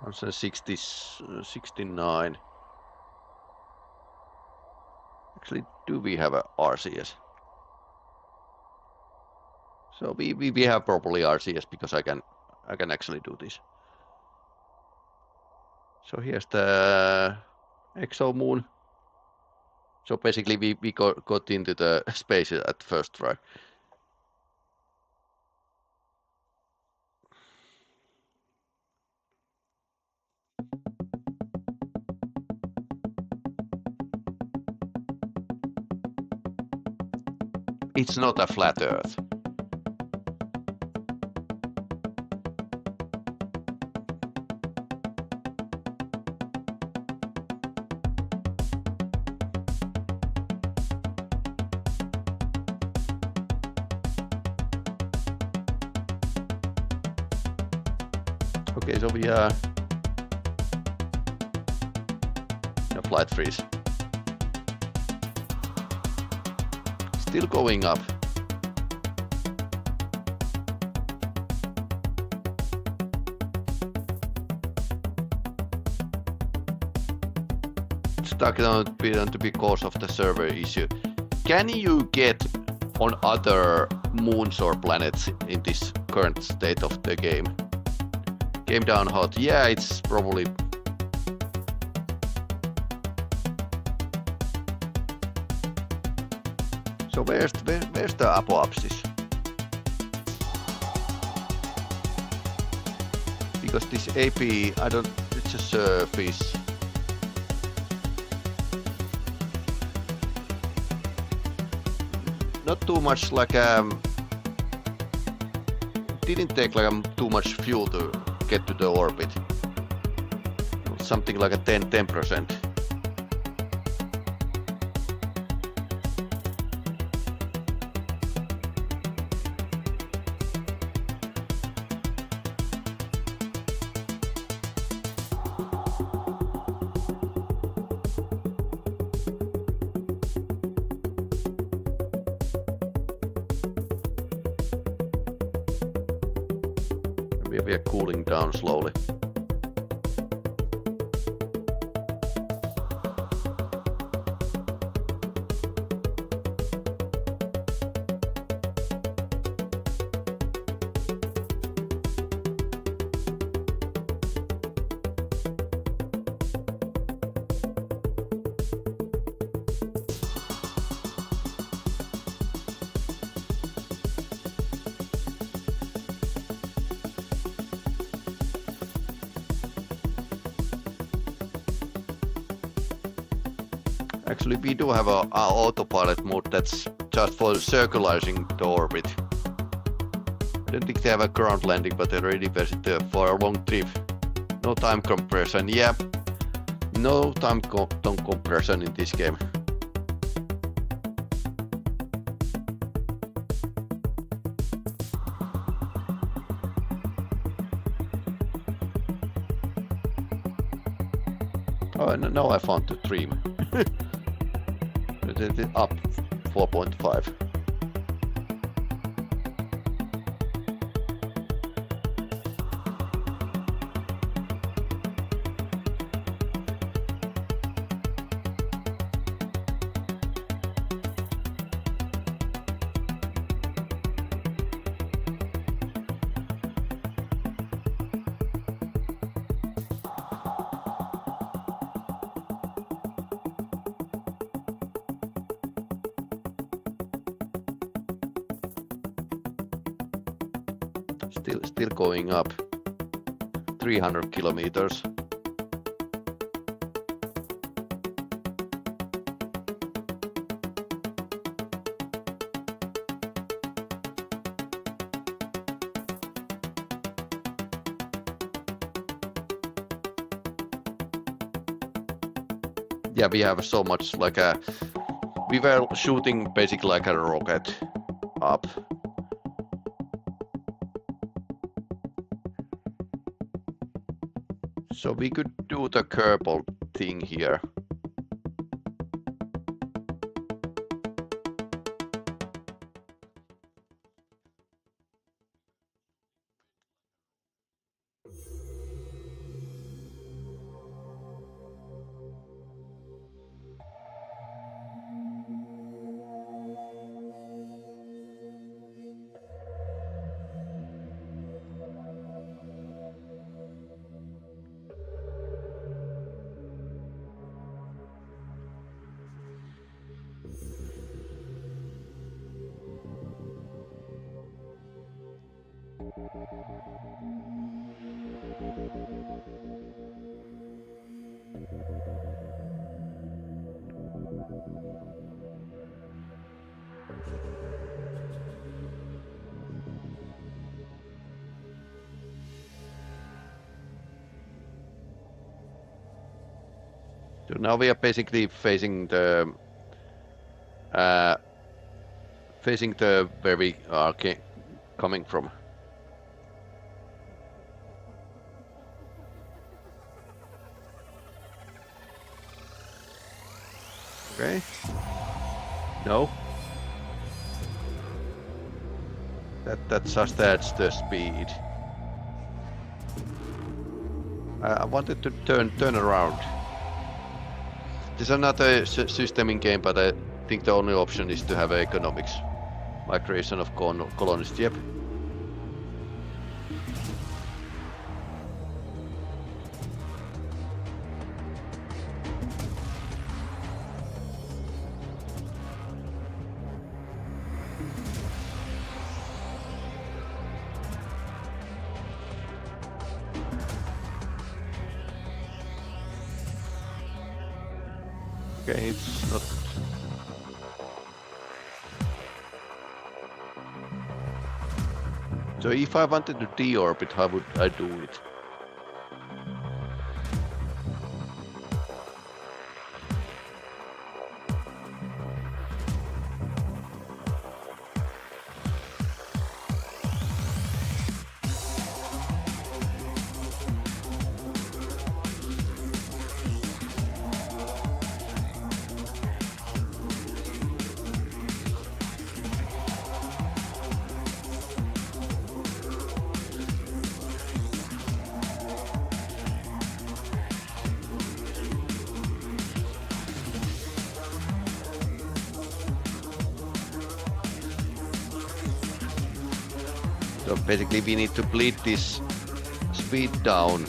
Speaker 1: What's a 69? Actually, do we have a RCS? So we have probably RCS because I can actually do this. So here's the exomoon. So basically we got into the space at first try. It's not a flat Earth. Okay, so we are in a flight freeze. Still going up. Stuck down to be cause of the server issue. Can you get on other moons or planets in this current state of the game? Game down hot. Yeah, it's probably. So where's the apoapsis? Because this AP, I don't. It's a surface. Not too much like didn't take like too much fuel to get to the orbit. Something like a 10%. We are cooling down slowly. Actually, we do have a autopilot mode that's just for circularizing the orbit. I don't think they have a ground landing, but they're ready for a long trip. No time compression. Yep. No time compression in this game. Oh, now I found the trim. Up 4.5. Still going up 300 kilometers. Yeah, we have so much like we were shooting basically like a rocket up. So we could do the Kerbal thing here. So now we are basically facing the where we are coming from. Okay. No. That just adds the speed. I wanted to turn around. There's another system in game, but I think the only option is to have economics. Migration of colonists, yep. Okay, it's not. So if I wanted to deorbit, how would I do it? So basically we need to bleed this speed down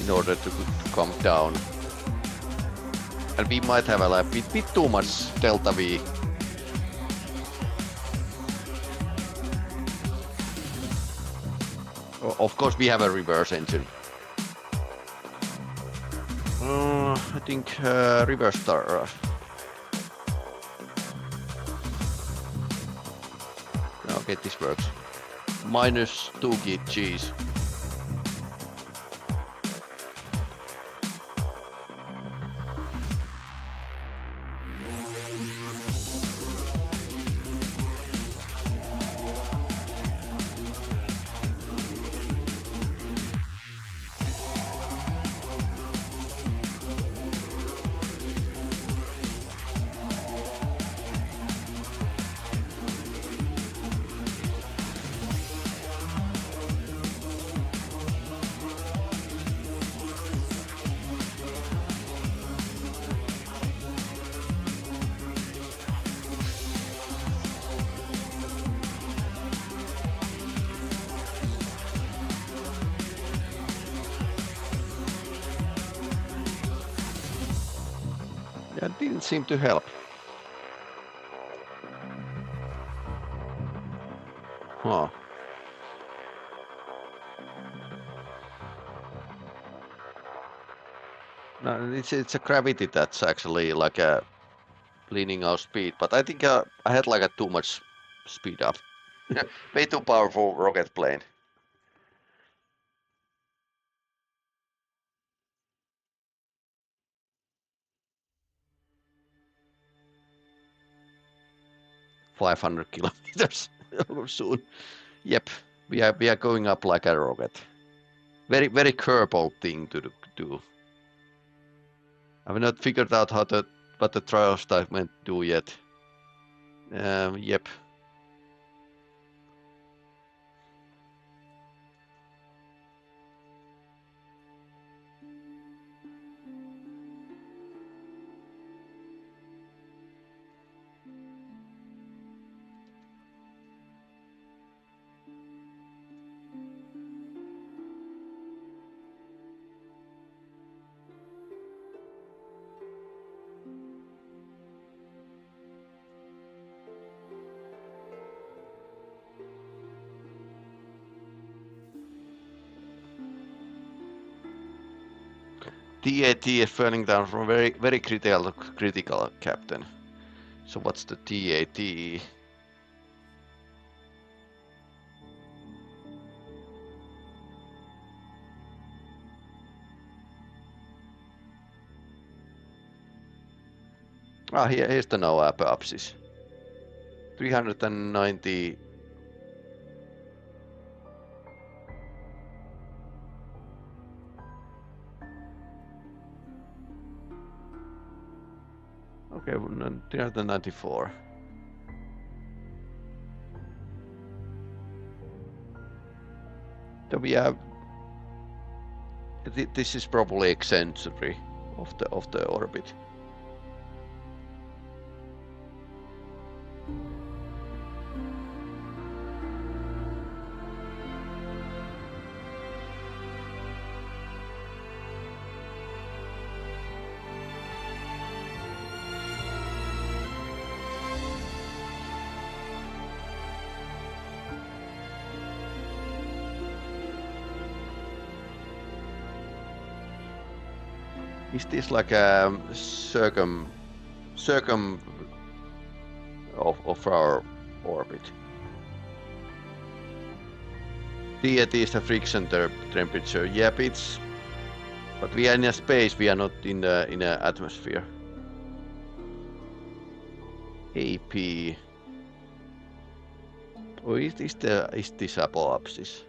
Speaker 1: in order to come down. And we might have a bit too much delta V. Of course we have a reverse engine. I think reverse star. Okay, this works. Minus 2 Gs. That didn't seem to help. Huh. No, it's a gravity that's actually like a leaning our speed, but I think I had like a too much speed up. Way too powerful rocket plane. .500 kilometers soon. Yep, we are going up like a rocket. Very curveball thing to do. I've not figured out what the trial stuff meant to do yet. Yep. TAT is falling down from very critical, Captain. So what's the TAT? Ah, here's the no apsis. 390. Okay, 394. So we have. This is probably eccentricity of the orbit. Is this like a circum of our orbit? TAT is the friction temperature. Yep, it's. But we are in a space. We are not in the atmosphere. AP. Oh, is this apoapsis?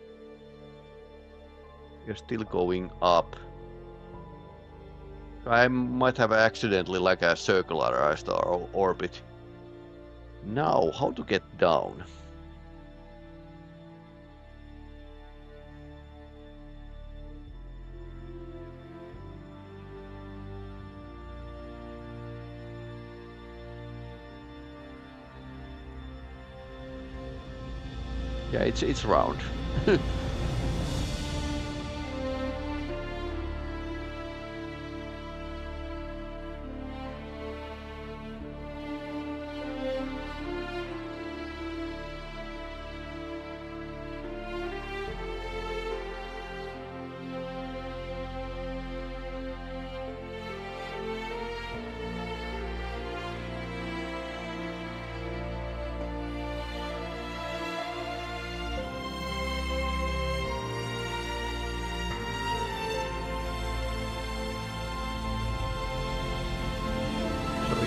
Speaker 1: You're still going up. I might have accidentally like a circularized our orbit. Now, how to get down? Yeah, it's round.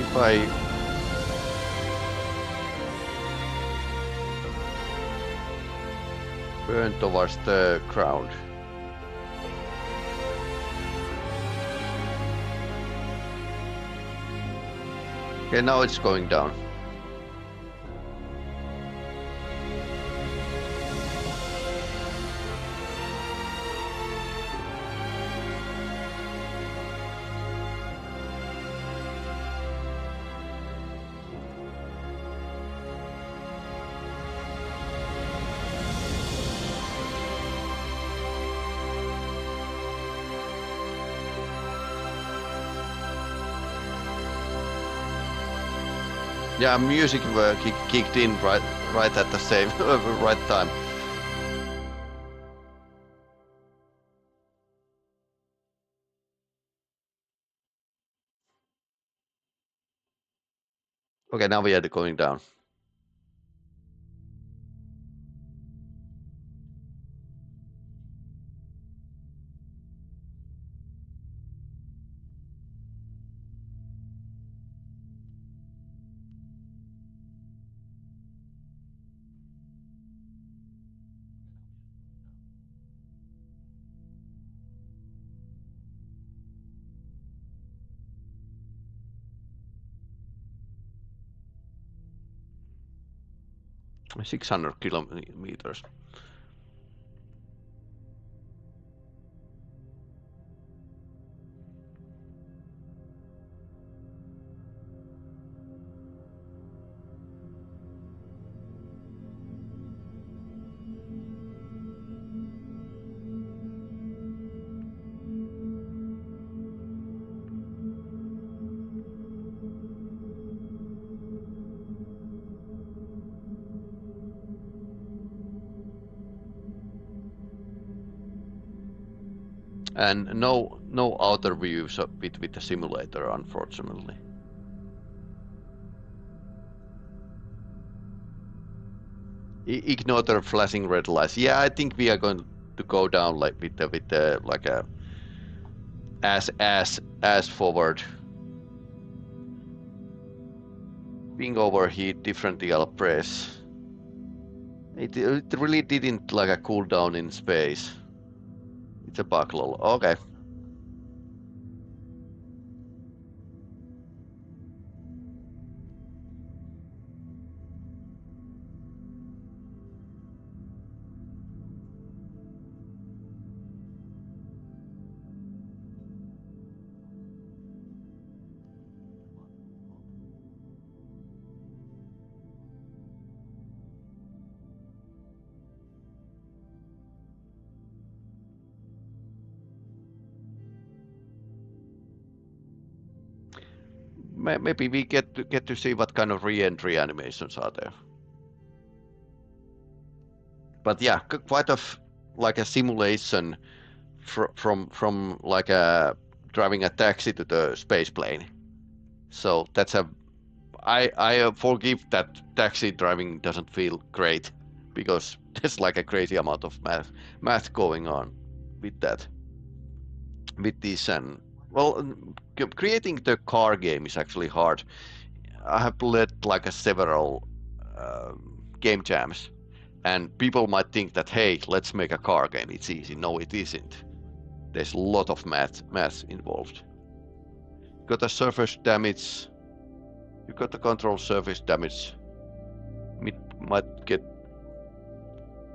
Speaker 1: If I burn towards the ground. Okay, now it's going down. Yeah, music kicked in right at the same right time. Okay, now we are going down. — 600 kilometers. And no outer views with the simulator, unfortunately. Ignore the flashing red lights. Yeah, I think we are going to go down like with the like a as forward. Being overheat, differential press. It really didn't like a cool down in space. It's a bug lol. Okay. Maybe we get to see what kind of re-entry animations are there. But yeah, quite of like a simulation from like a driving a taxi to the space plane. So that's a I forgive that taxi driving doesn't feel great because there's like a crazy amount of math going on with that. With this and well, creating the car game is actually hard. I have played like a several game jams, and people might think that hey, let's make a car game. It's easy. No, it isn't. There's a lot of math involved. Got a surface damage. You got the control surface damage. It might get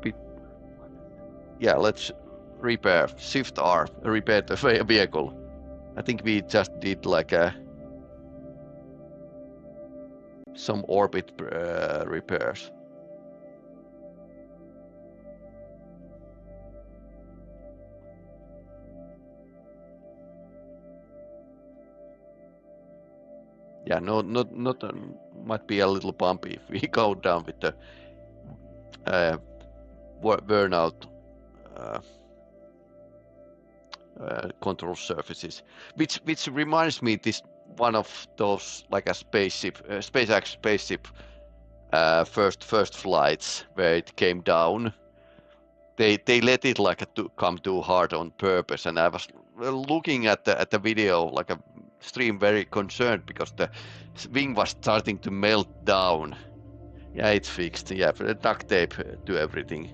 Speaker 1: bit. Yeah, let's repair. Shift R, repair the vehicle. I think we just did like some orbit repairs. Yeah, not might be a little bumpy if we go down with the burnout control surfaces, which reminds me this one of those like a spaceship, SpaceX spaceship first flights where it came down. They let it like come too hard on purpose, and I was looking at the video like a stream very concerned because the wing was starting to melt down. Yeah, it's fixed. Yeah, duct tape to everything.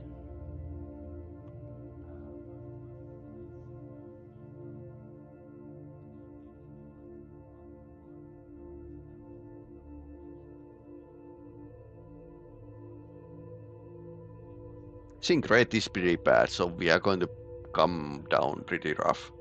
Speaker 1: Sync rate is pretty bad, so we are going to come down pretty rough.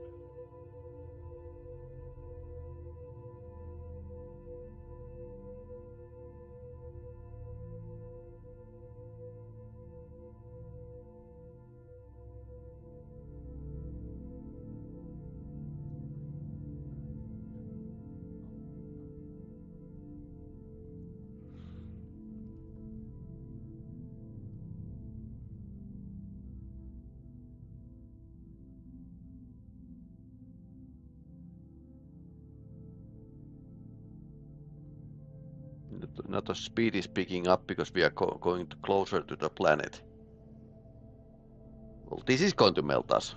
Speaker 1: Not the speed is picking up because we are going closer to the planet. Well, this is going to melt us,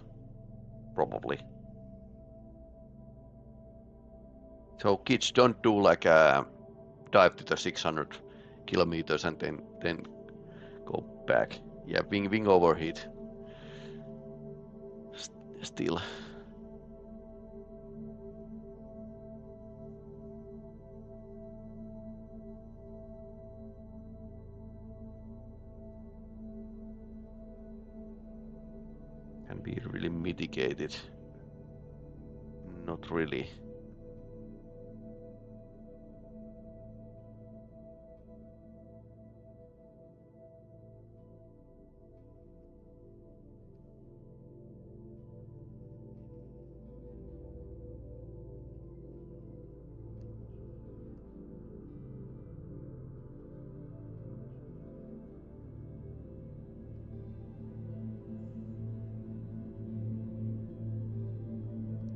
Speaker 1: probably. So kids, don't do like a dive to the 600 kilometers and then go back. Yeah, wing overheat. Still. Can be really mitigated. Not really.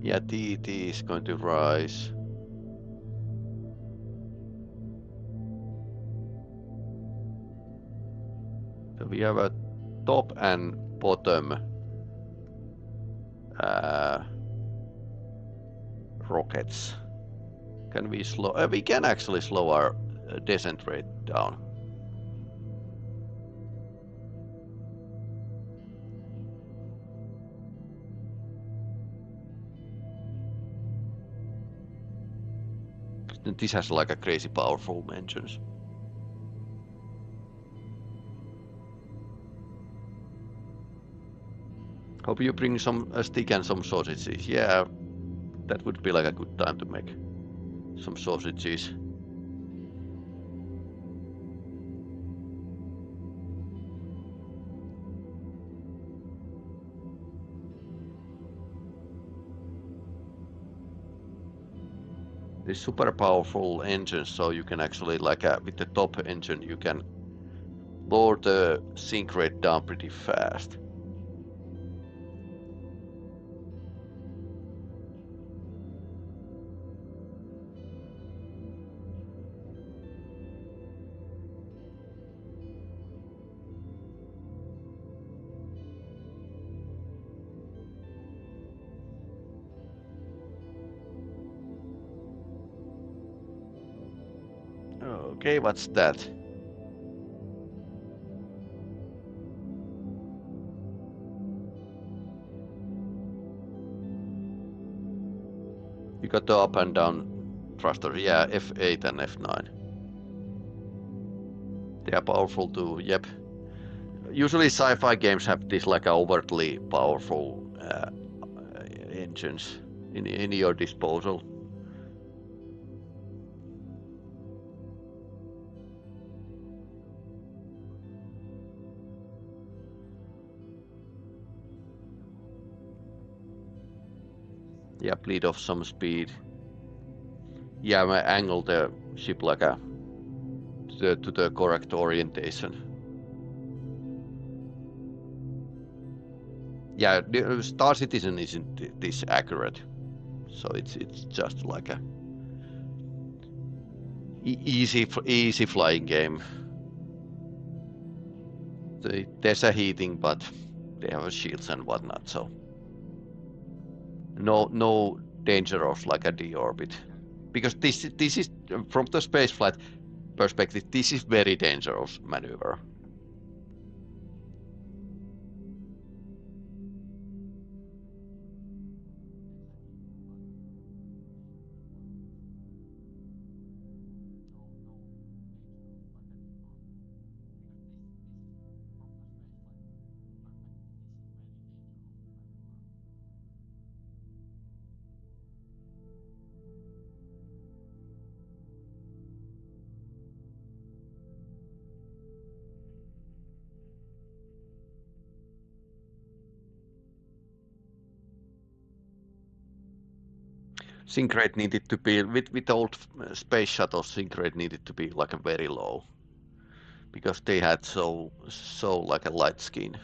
Speaker 1: Yeah, TT is going to rise. So we have a top and bottom rockets. Can we slow? We can actually slow our descent rate down. This has like a crazy powerful engines. Hope you bring some stick and some sausages. Yeah, that would be like a good time to make some sausages. This super powerful engine, so you can actually like with the top engine you can lower the sync rate down pretty fast. Okay, what's that? You got the up and down thruster. Yeah, F8 and F9. They are powerful too, yep. Usually sci-fi games have this like overtly powerful engines in your disposal. Yeah, bleed off some speed. Yeah, I angle the ship like to the correct orientation. Yeah, the Star Citizen isn't this accurate, so it's just like a easy flying game. There's a heating, but they have shields and whatnot, so no danger of like a deorbit, because this is from the spaceflight perspective, this is very dangerous maneuver. Sync rate needed to be with old space shuttles. Sync rate needed to be like a very low, because they had so like a light skin.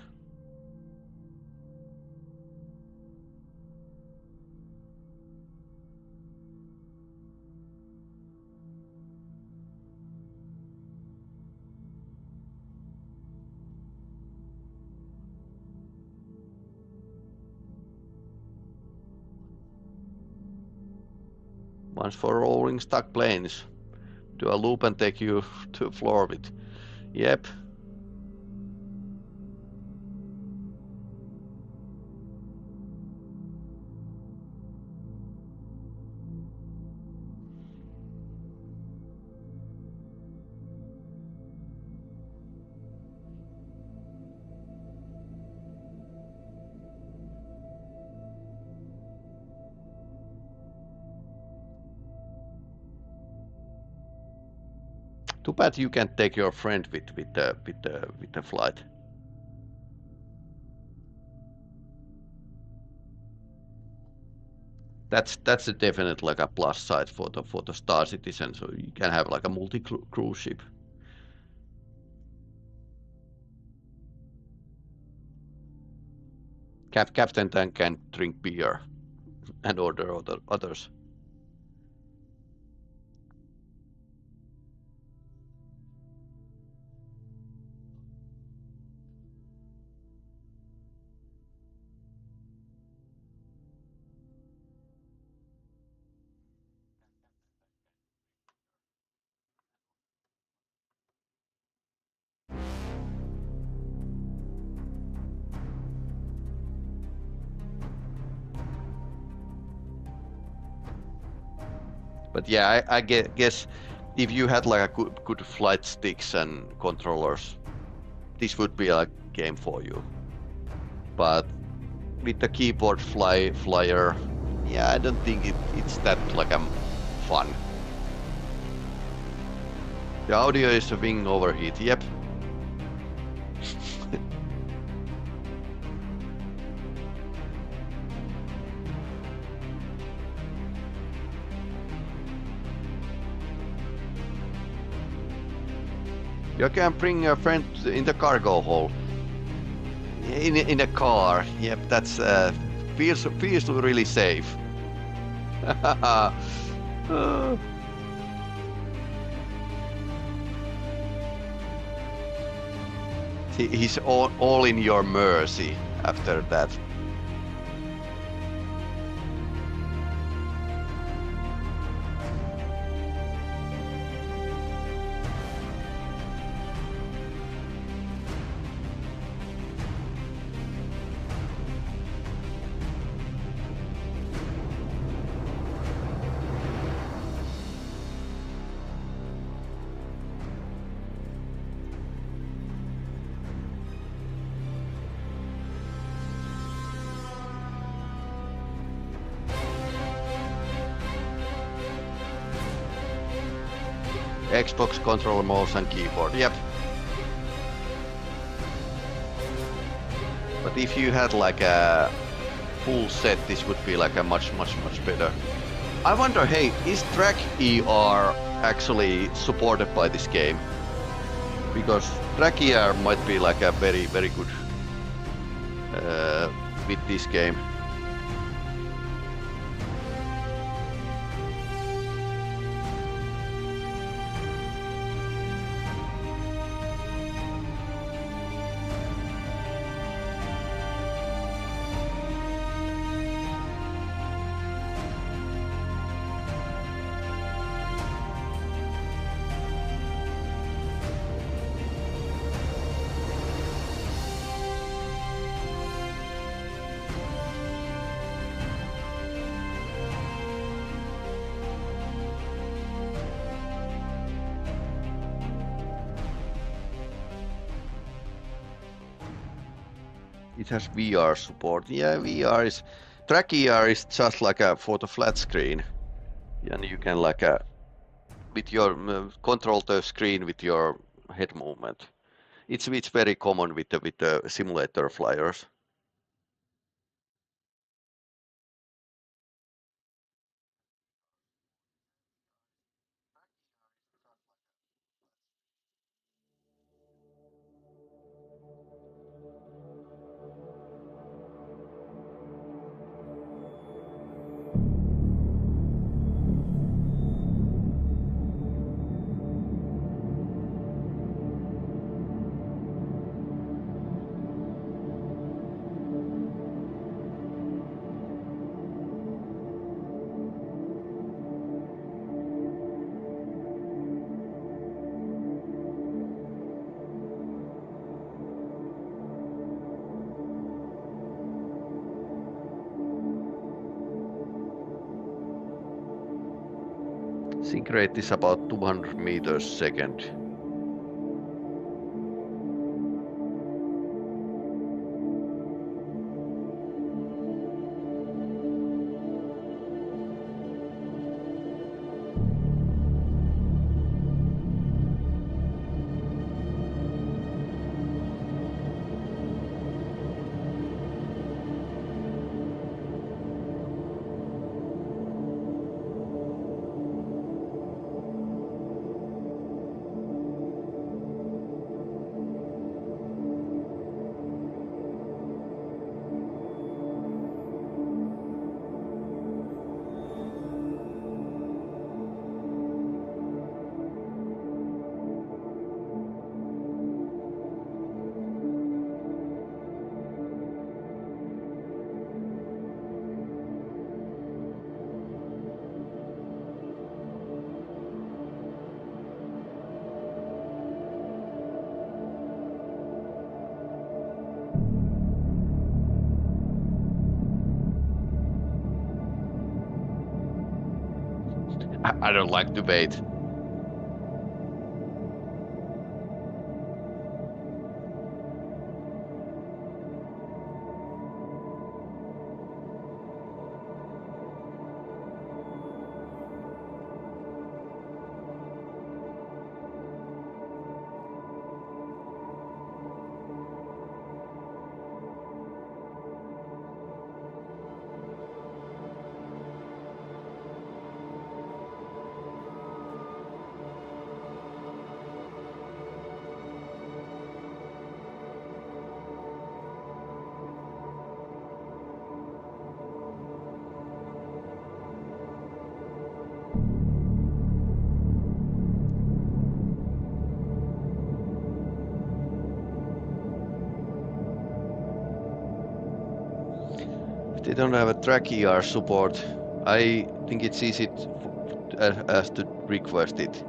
Speaker 1: Once for rolling stuck planes. Do a loop and take you to floor with. Yep. Too bad you can't take your friend with the flight. That's a definite like a plus side for the Star Citizen, so you can have like a multi cruise ship. Captain Tank can drink beer. and order others. But yeah, I guess if you had like a good flight sticks and controllers, this would be a game for you. But with the keyboard flyer, yeah, I don't think it's that like fun. The audio is a wing overheat. Yep. You can bring a friend in the cargo hold. In a car. Yep, that's feels really safe. He's all in your mercy after that. Xbox controller, mouse and keyboard, yep. But if you had like a full set, this would be like a much better. I wonder, hey, is track ER actually supported by this game? Because track ER might be like a very good with this game. It has VR support. Yeah, VR is track ER is just like a for the flat screen, and you can like with your control the screen with your head movement. It's very common with the simulator flyers. Sync rate is about 200 meters second. I don't like debate. They don't have a track ER support. I think it's easy as to request it.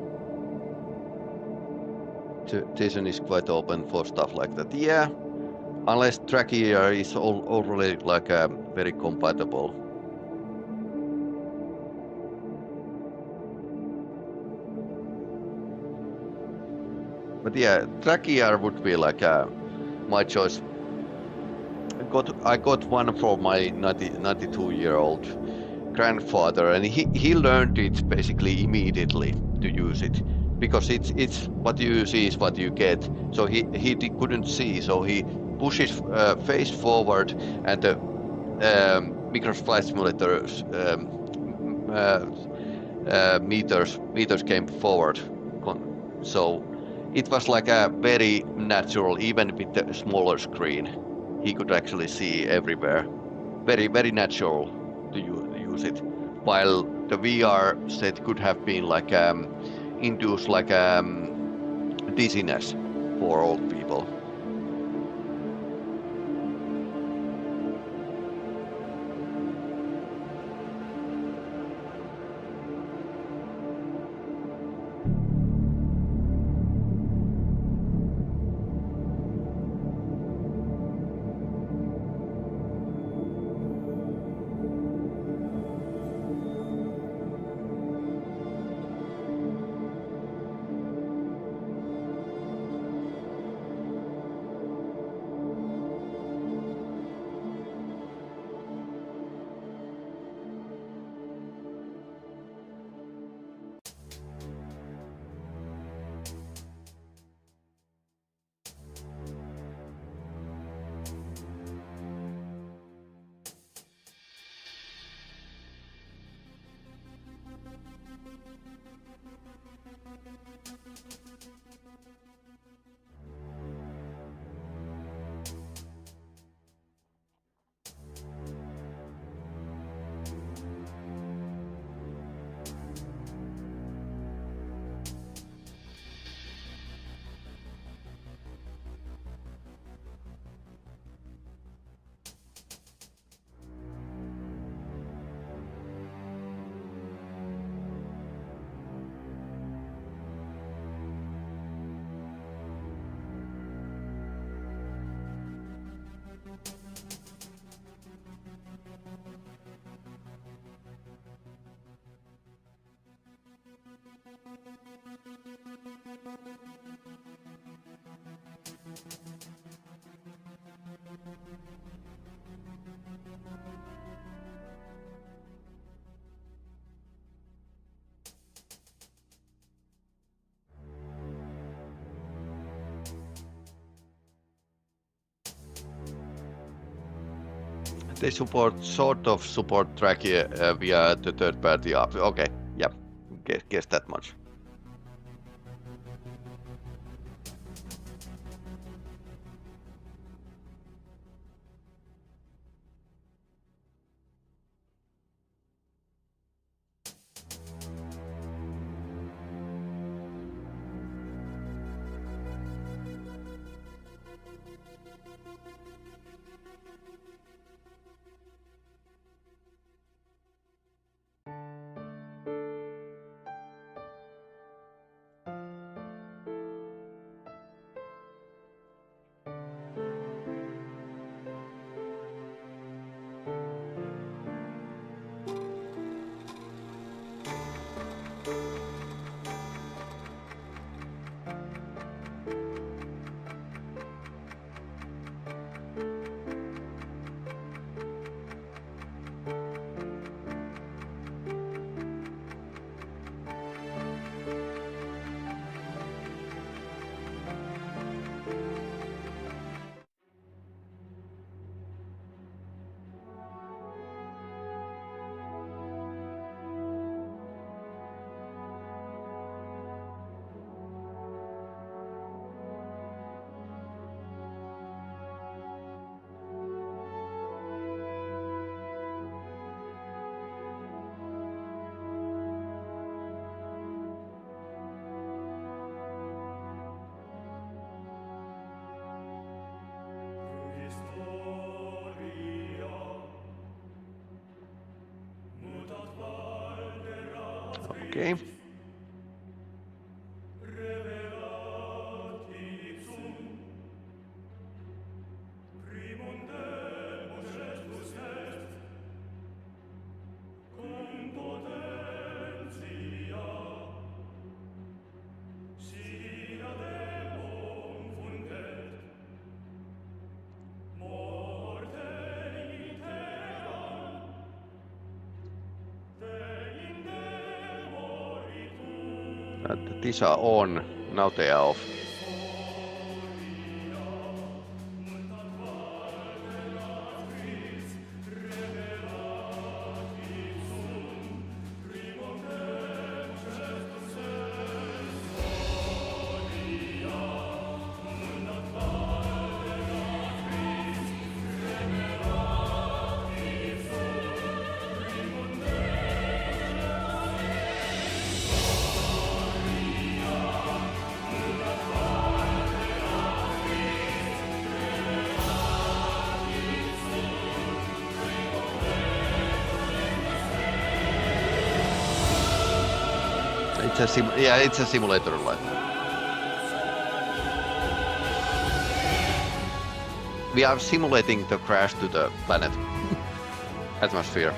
Speaker 1: Jason is quite open for stuff like that. Yeah, unless track ER is already like very compatible. But yeah, track ER would be like my choice. I got one for my 92-year-old grandfather, and he learned it basically immediately to use it, because it's what you see is what you get. So he couldn't see, so he pushes face forward, and the microflight simulators meters came forward. So it was like a very natural, even with the smaller screen. He could actually see everywhere. Very, very natural to use it. While the VR set could have been like induce like dizziness for old people. They sort of support track via the third-party app. Okay, yeah, guess that much. Okay. These are on, now they are off. It's a simulator life. We are simulating the crash to the planet atmosphere.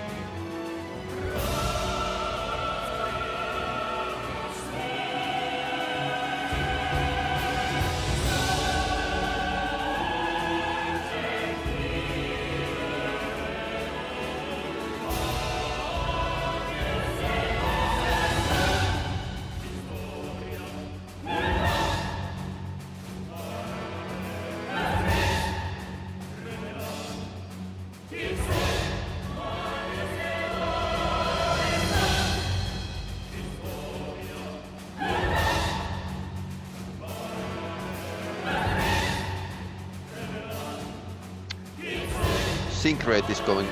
Speaker 1: Sync rate is going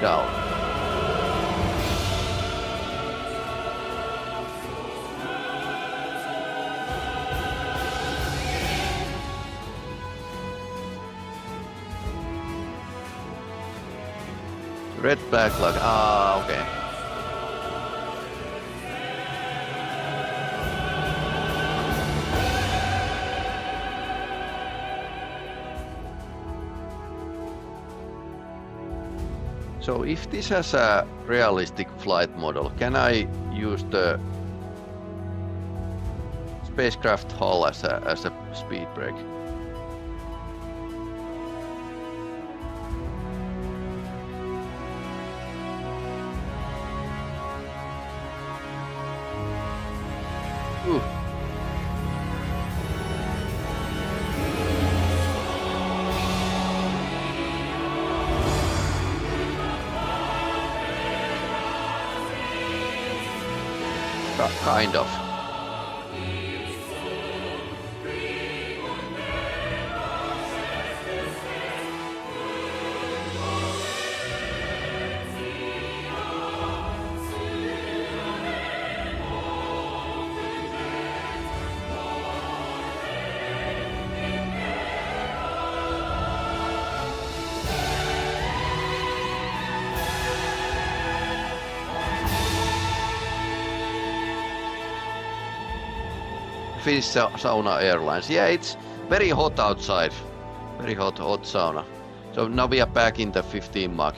Speaker 1: down. Red backlog. Ah, okay. So if this has a realistic flight model, can I use the spacecraft hull as a speed brake? Ooh. Kind of. Finnish Sauna Airlines. Yeah, it's very hot outside. Very hot sauna. So now we are back in the 15 Mach.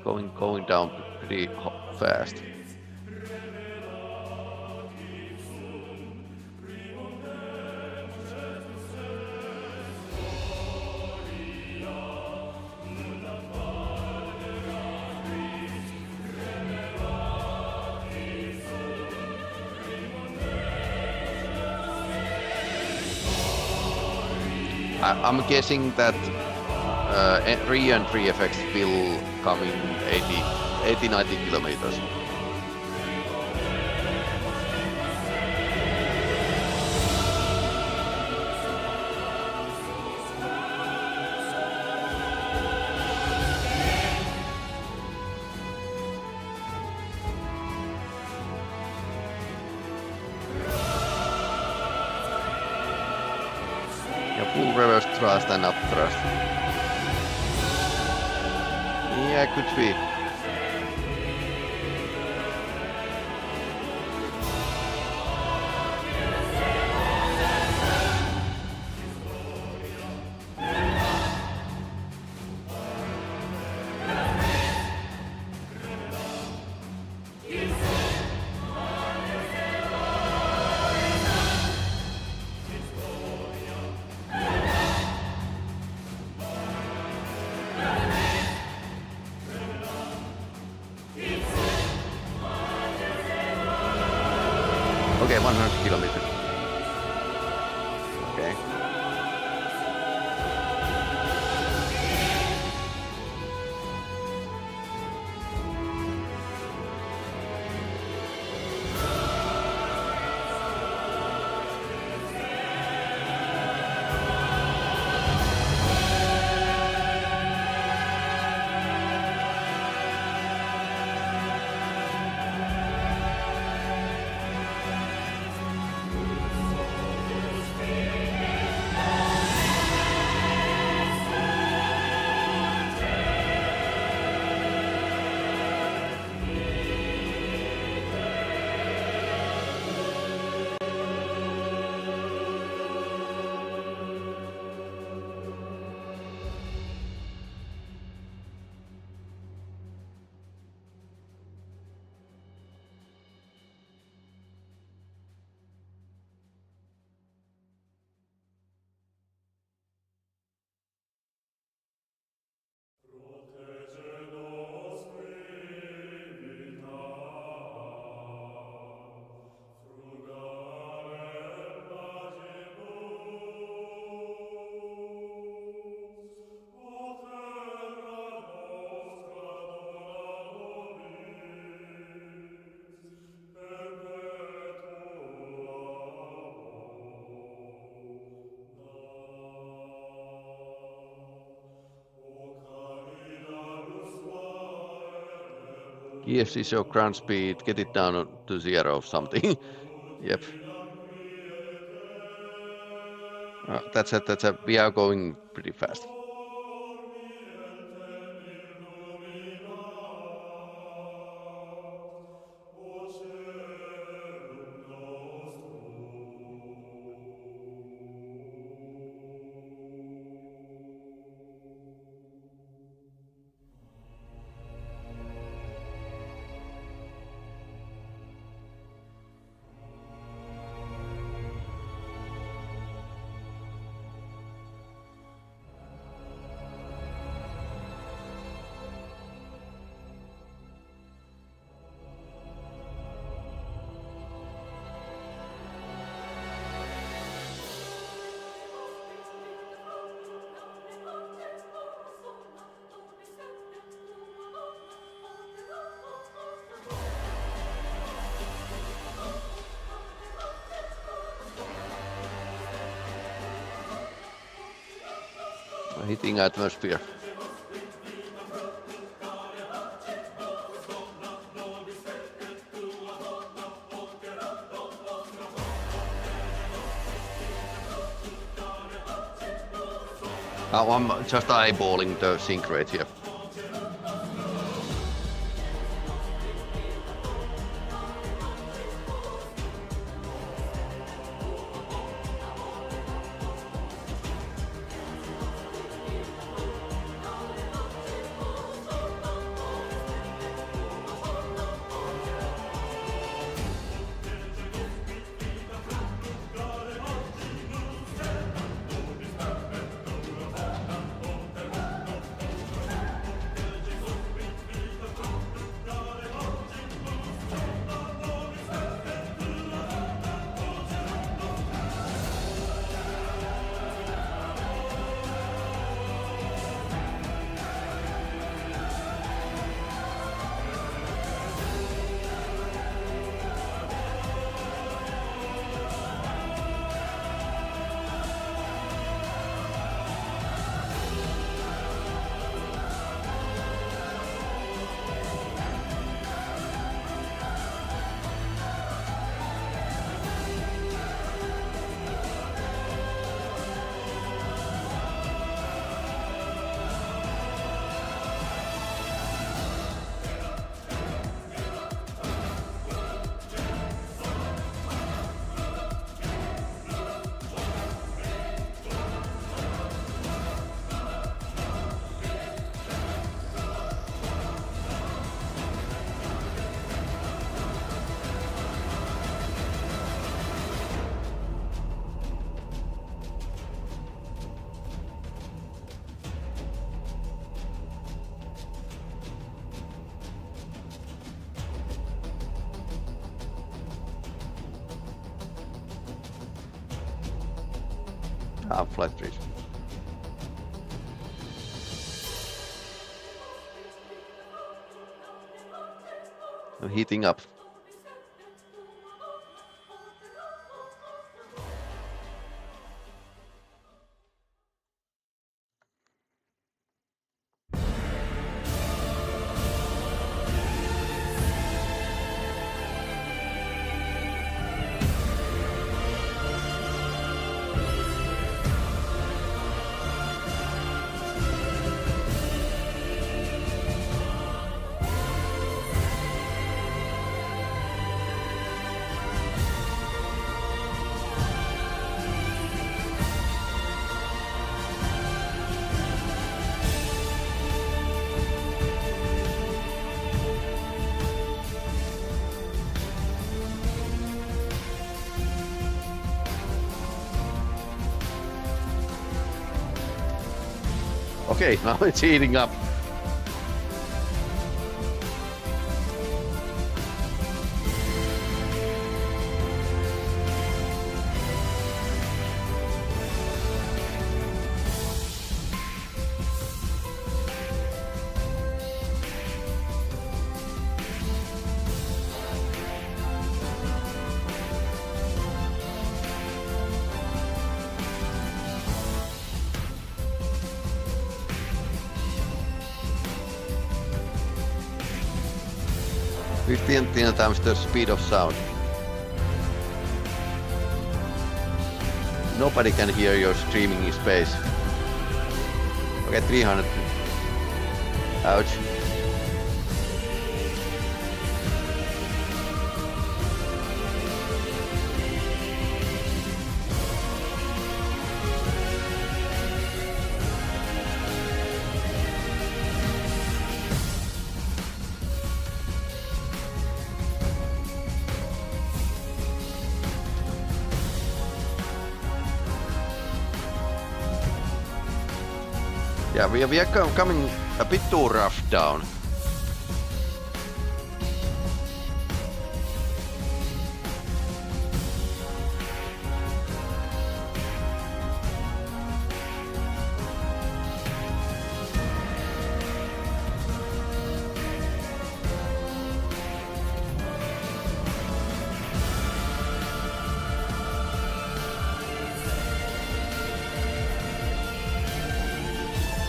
Speaker 1: Going down pretty fast. I'm guessing that re-entry effects will come in 80-90 kilometers. Full reverse thrust and up thrust. Yeah, could be. ESC show ground speed, get it down to 0 or something. Yep. That's it. We are going pretty fast. Hitting atmosphere. Oh, I'm just eyeballing the sync rate here. Flat trees. Heating up. Okay, now it's heating up. 15 times the speed of sound. Nobody can hear your screaming in space. Okay, 300. Ouch. Yeah, we are coming a bit too rough down.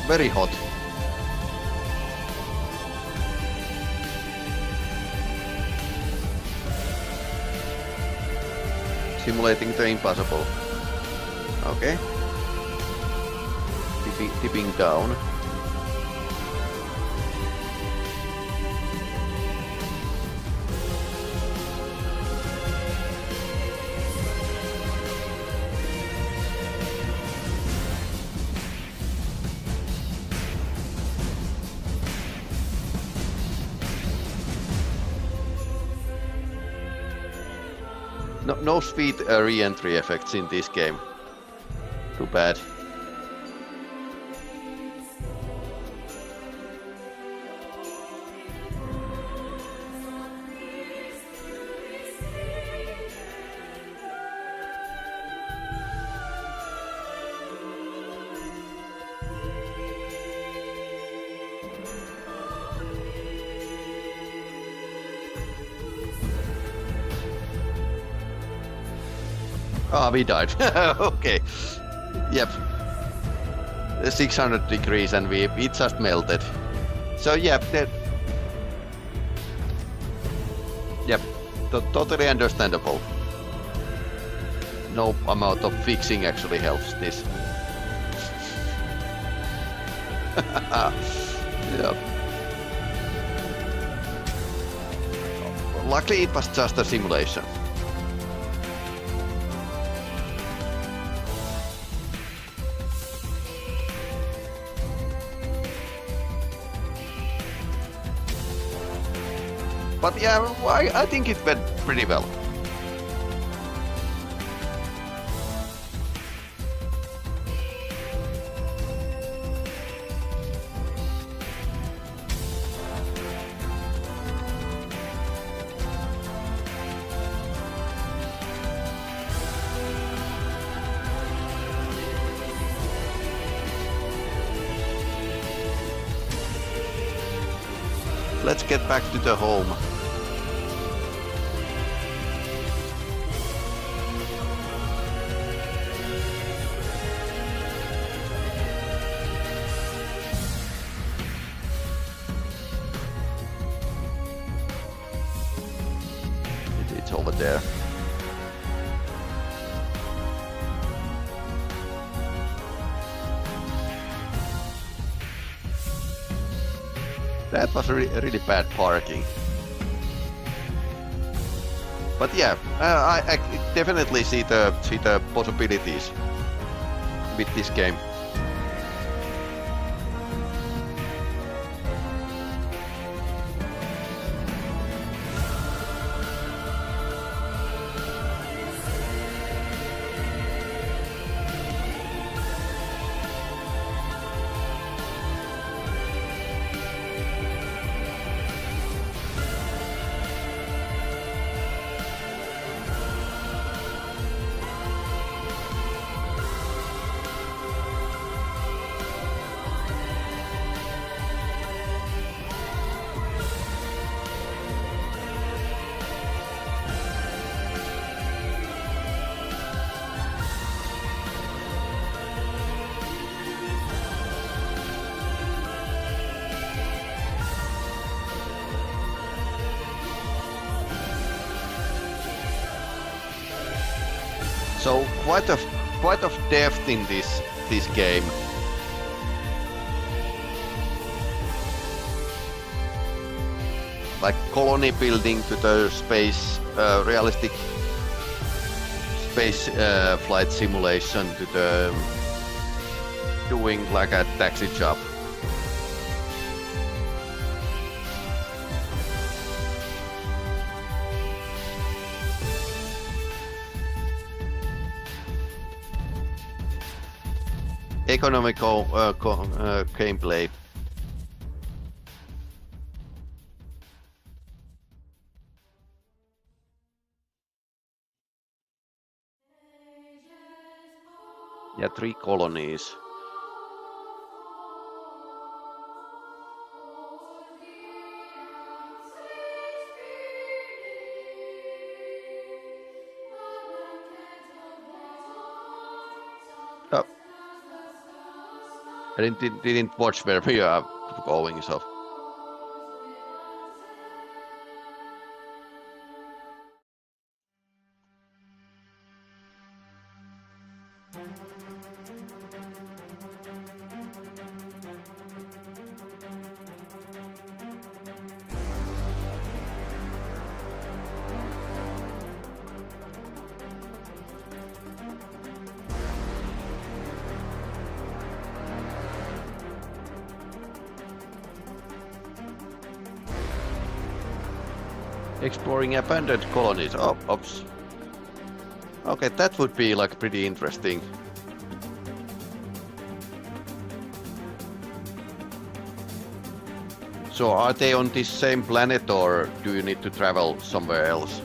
Speaker 1: Very hot. Simulating the impossible. Okay. Tipping down. No sweet re-entry effects in this game. Too bad. Ah, we died. Okay. Yep. 600 degrees and it just melted. So yep, yep, totally understandable. No amount of fixing actually helps this. Yep. Luckily it was just a simulation. But yeah, I think it went pretty well. Let's get back to the home. It's over there. That was really bad parking. But yeah, I definitely see the possibilities with this game. So quite of depth in this game. Like colony building to the space, realistic space flight simulation to the doing like a taxi job. Economical gameplay. Yeah, 3 colonies. Oh. I didn't watch where we are going, so. Exploring abandoned colonies. Oh, oops. Okay, that would be like pretty interesting. So are they on this same planet or do you need to travel somewhere else?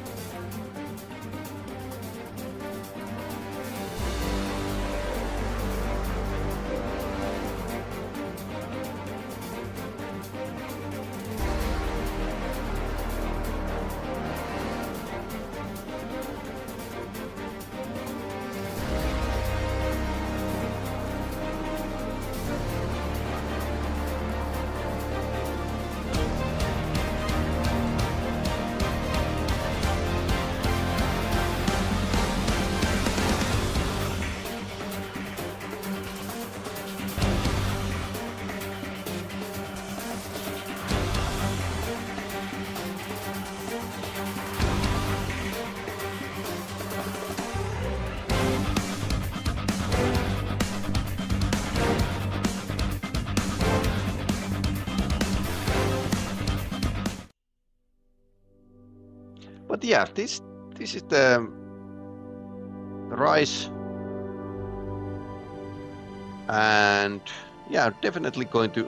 Speaker 1: But yeah, this is the Rise, and yeah, definitely going to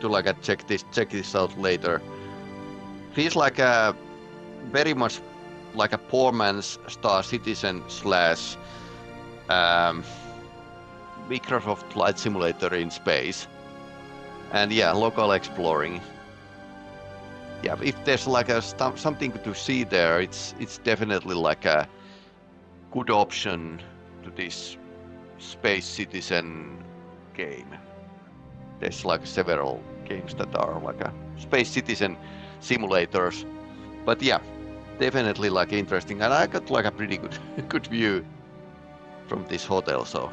Speaker 1: like check this out later. Feels like a very much like a poor man's Star Citizen slash Microsoft Flight Simulator in space, and yeah, local exploring. Yeah, if there's like something to see there, it's definitely like a good option to this Space Citizen game. There's like several games that are like a Space Citizen simulators, but yeah, definitely like interesting. And I got like a pretty good view from this hotel, so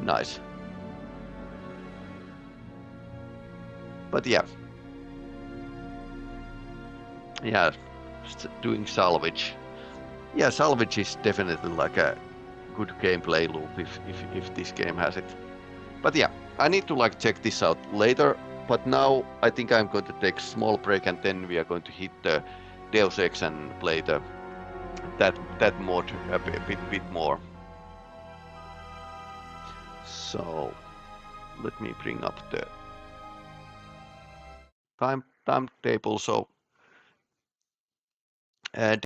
Speaker 1: nice. But yeah. Yeah, doing salvage. Yeah, salvage is definitely like a good gameplay loop if this game has it. But yeah, I need to like check this out later. But now I think I'm going to take a small break and then we are going to hit the Deus Ex and play that mod a bit more. So let me bring up the timetable. So